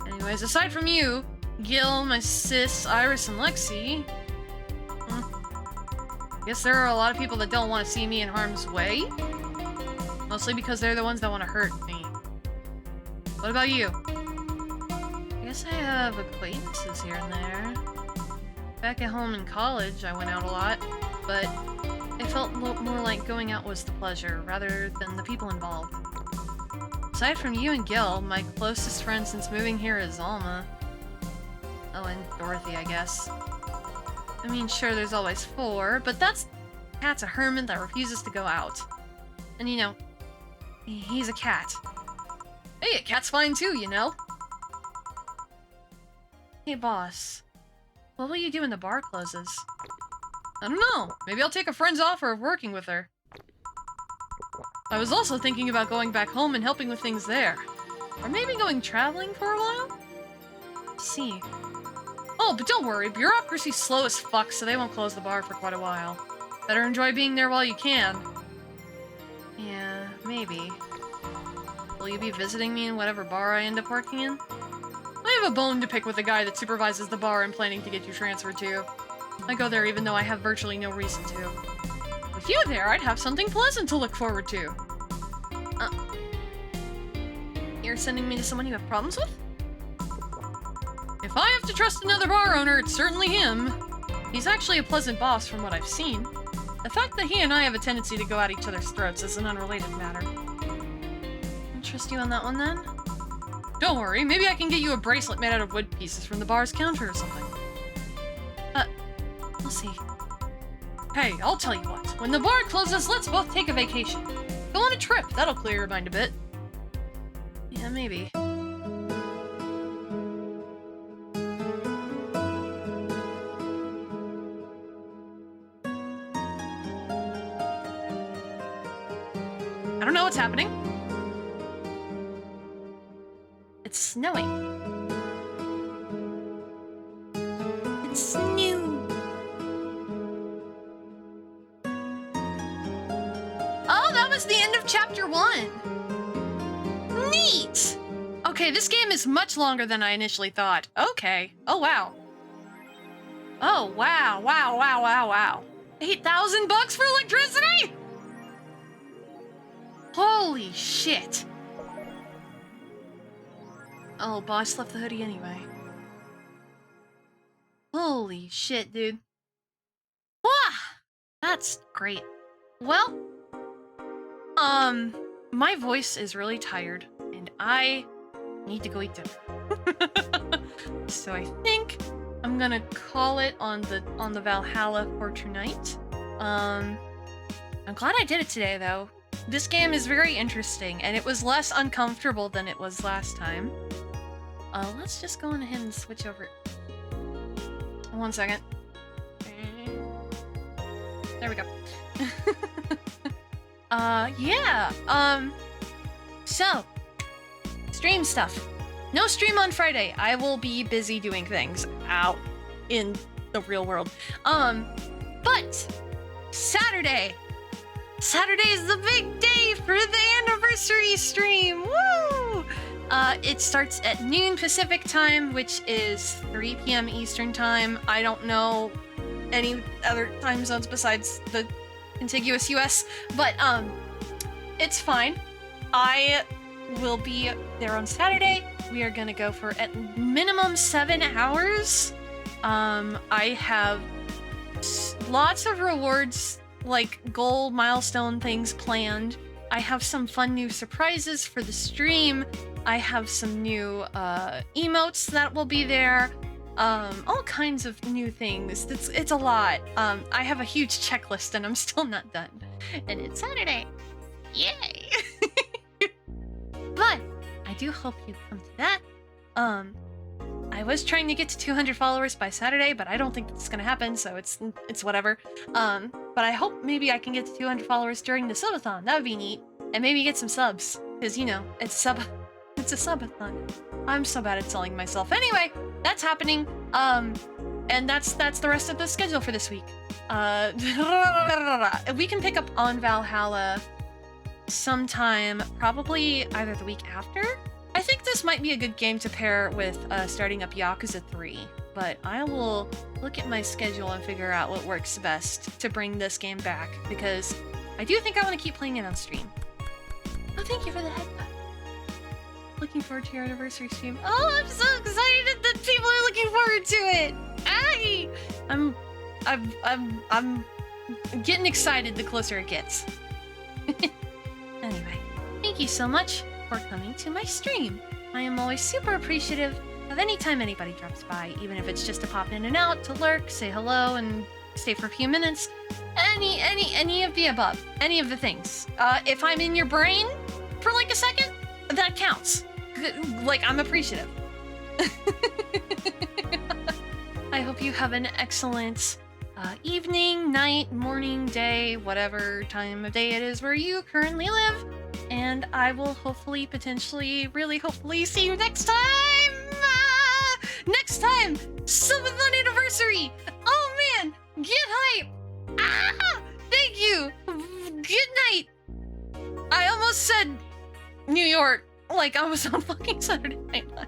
Anyways, aside from you, Gil, my sis, Iris, and Lexi... Guess there are a lot of people that don't want to see me in harm's way. Mostly because they're the ones that want to hurt me. What about you? I guess I have acquaintances here and there. Back at home in college, I went out a lot, but it felt more like going out was the pleasure, rather than the people involved. Aside from you and Gil, my closest friend since moving here is Alma. Oh, and Dorothy, I guess. I mean, sure, there's always 4, but that's... Cat's a hermit that refuses to go out. And you know, he's a cat. Hey, a cat's fine too, you know? Hey, boss. What will you do when the bar closes? I don't know. Maybe I'll take a friend's offer of working with her. I was also thinking about going back home and helping with things there. Or maybe going traveling for a while? See. Oh, but don't worry. Bureaucracy's slow as fuck, so they won't close the bar for quite a while. Better enjoy being there while you can. Yeah, maybe. Will you be visiting me in whatever bar I end up working in? I have a bone to pick with the guy that supervises the bar I'm planning to get you transferred to. I go there even though I have virtually no reason to. With you there, I'd have something pleasant to look forward to. You're sending me to someone you have problems with? If I have to trust another bar owner, it's certainly him. He's actually a pleasant boss from what I've seen. The fact that he and I have a tendency to go at each other's throats is an unrelated matter. I'll trust you on that one then? Don't worry, maybe I can get you a bracelet made out of wood pieces from the bar's counter or something. We'll see. Hey, I'll tell you what. When the bar closes, let's both take a vacation. Go on a trip, that'll clear your mind a bit. Yeah, maybe. I don't know what's happening. It's snowing. It's new. Oh, that was the end of chapter 1. Neat! Okay, this game is much longer than I initially thought. Okay. Oh, wow. Oh, wow, wow, wow, wow, wow. 8,000 bucks for electricity? Holy shit. Oh, boss left the hoodie anyway. Holy shit, dude. Wah! That's great. Well, my voice is really tired. and I need to go eat dinner. So I think I'm gonna call it on the Valhalla for tonight. I'm glad I did it today, though. This game is very interesting, and it was less uncomfortable than it was last time. Let's just go on ahead and switch over. 1 second. There we go. Yeah. So, stream stuff. No stream on Friday. I will be busy doing things out in the real world. But Saturday is the big day for the anniversary stream. Woo! It starts at noon Pacific time, which is 3 p.m. Eastern time. I don't know any other time zones besides the contiguous US, but it's fine. I will be there on Saturday. We are gonna go for at minimum 7 hours. I have lots of rewards, like goal milestone things planned. I have some fun new surprises for the stream. I have some new emotes that will be there. All kinds of new things. It's a lot. I have a huge checklist and I'm still not done. And it's Saturday. Yay! But I do hope you come to that. I was trying to get to 200 followers by Saturday, but I don't think it's gonna happen, so it's whatever. But I hope maybe I can get to 200 followers during the subathon. That would be neat. And maybe get some subs. Because, you know, it's a subathon. I'm so bad at selling myself. Anyway, that's happening. And that's the rest of the schedule for this week. We can pick up on Valhalla sometime, probably either the week after. I think this might be a good game to pair with starting up Yakuza 3, but I will look at my schedule and figure out what works best to bring this game back, because I do think I want to keep playing it on stream. Oh, thank you for the headbutt. Looking forward to your anniversary stream. Oh, I'm so excited that people are looking forward to it. I'm getting excited the closer it gets. Anyway, thank you so much for coming to my stream. I am always super appreciative of any time anybody drops by, even if it's just to pop in and out, to lurk, say hello, and stay for a few minutes. Any of the above. Any of the things. If I'm in your brain for like a second, that counts. Like, I'm appreciative. I hope you have an excellent evening, night, morning, day, whatever time of day it is where you currently live. And I will hopefully, potentially, really hopefully see you next time! Next time! Subathon anniversary! Oh man! Get hype! Thank you! Good night! I almost said New York like I was on fucking Saturday Night Live.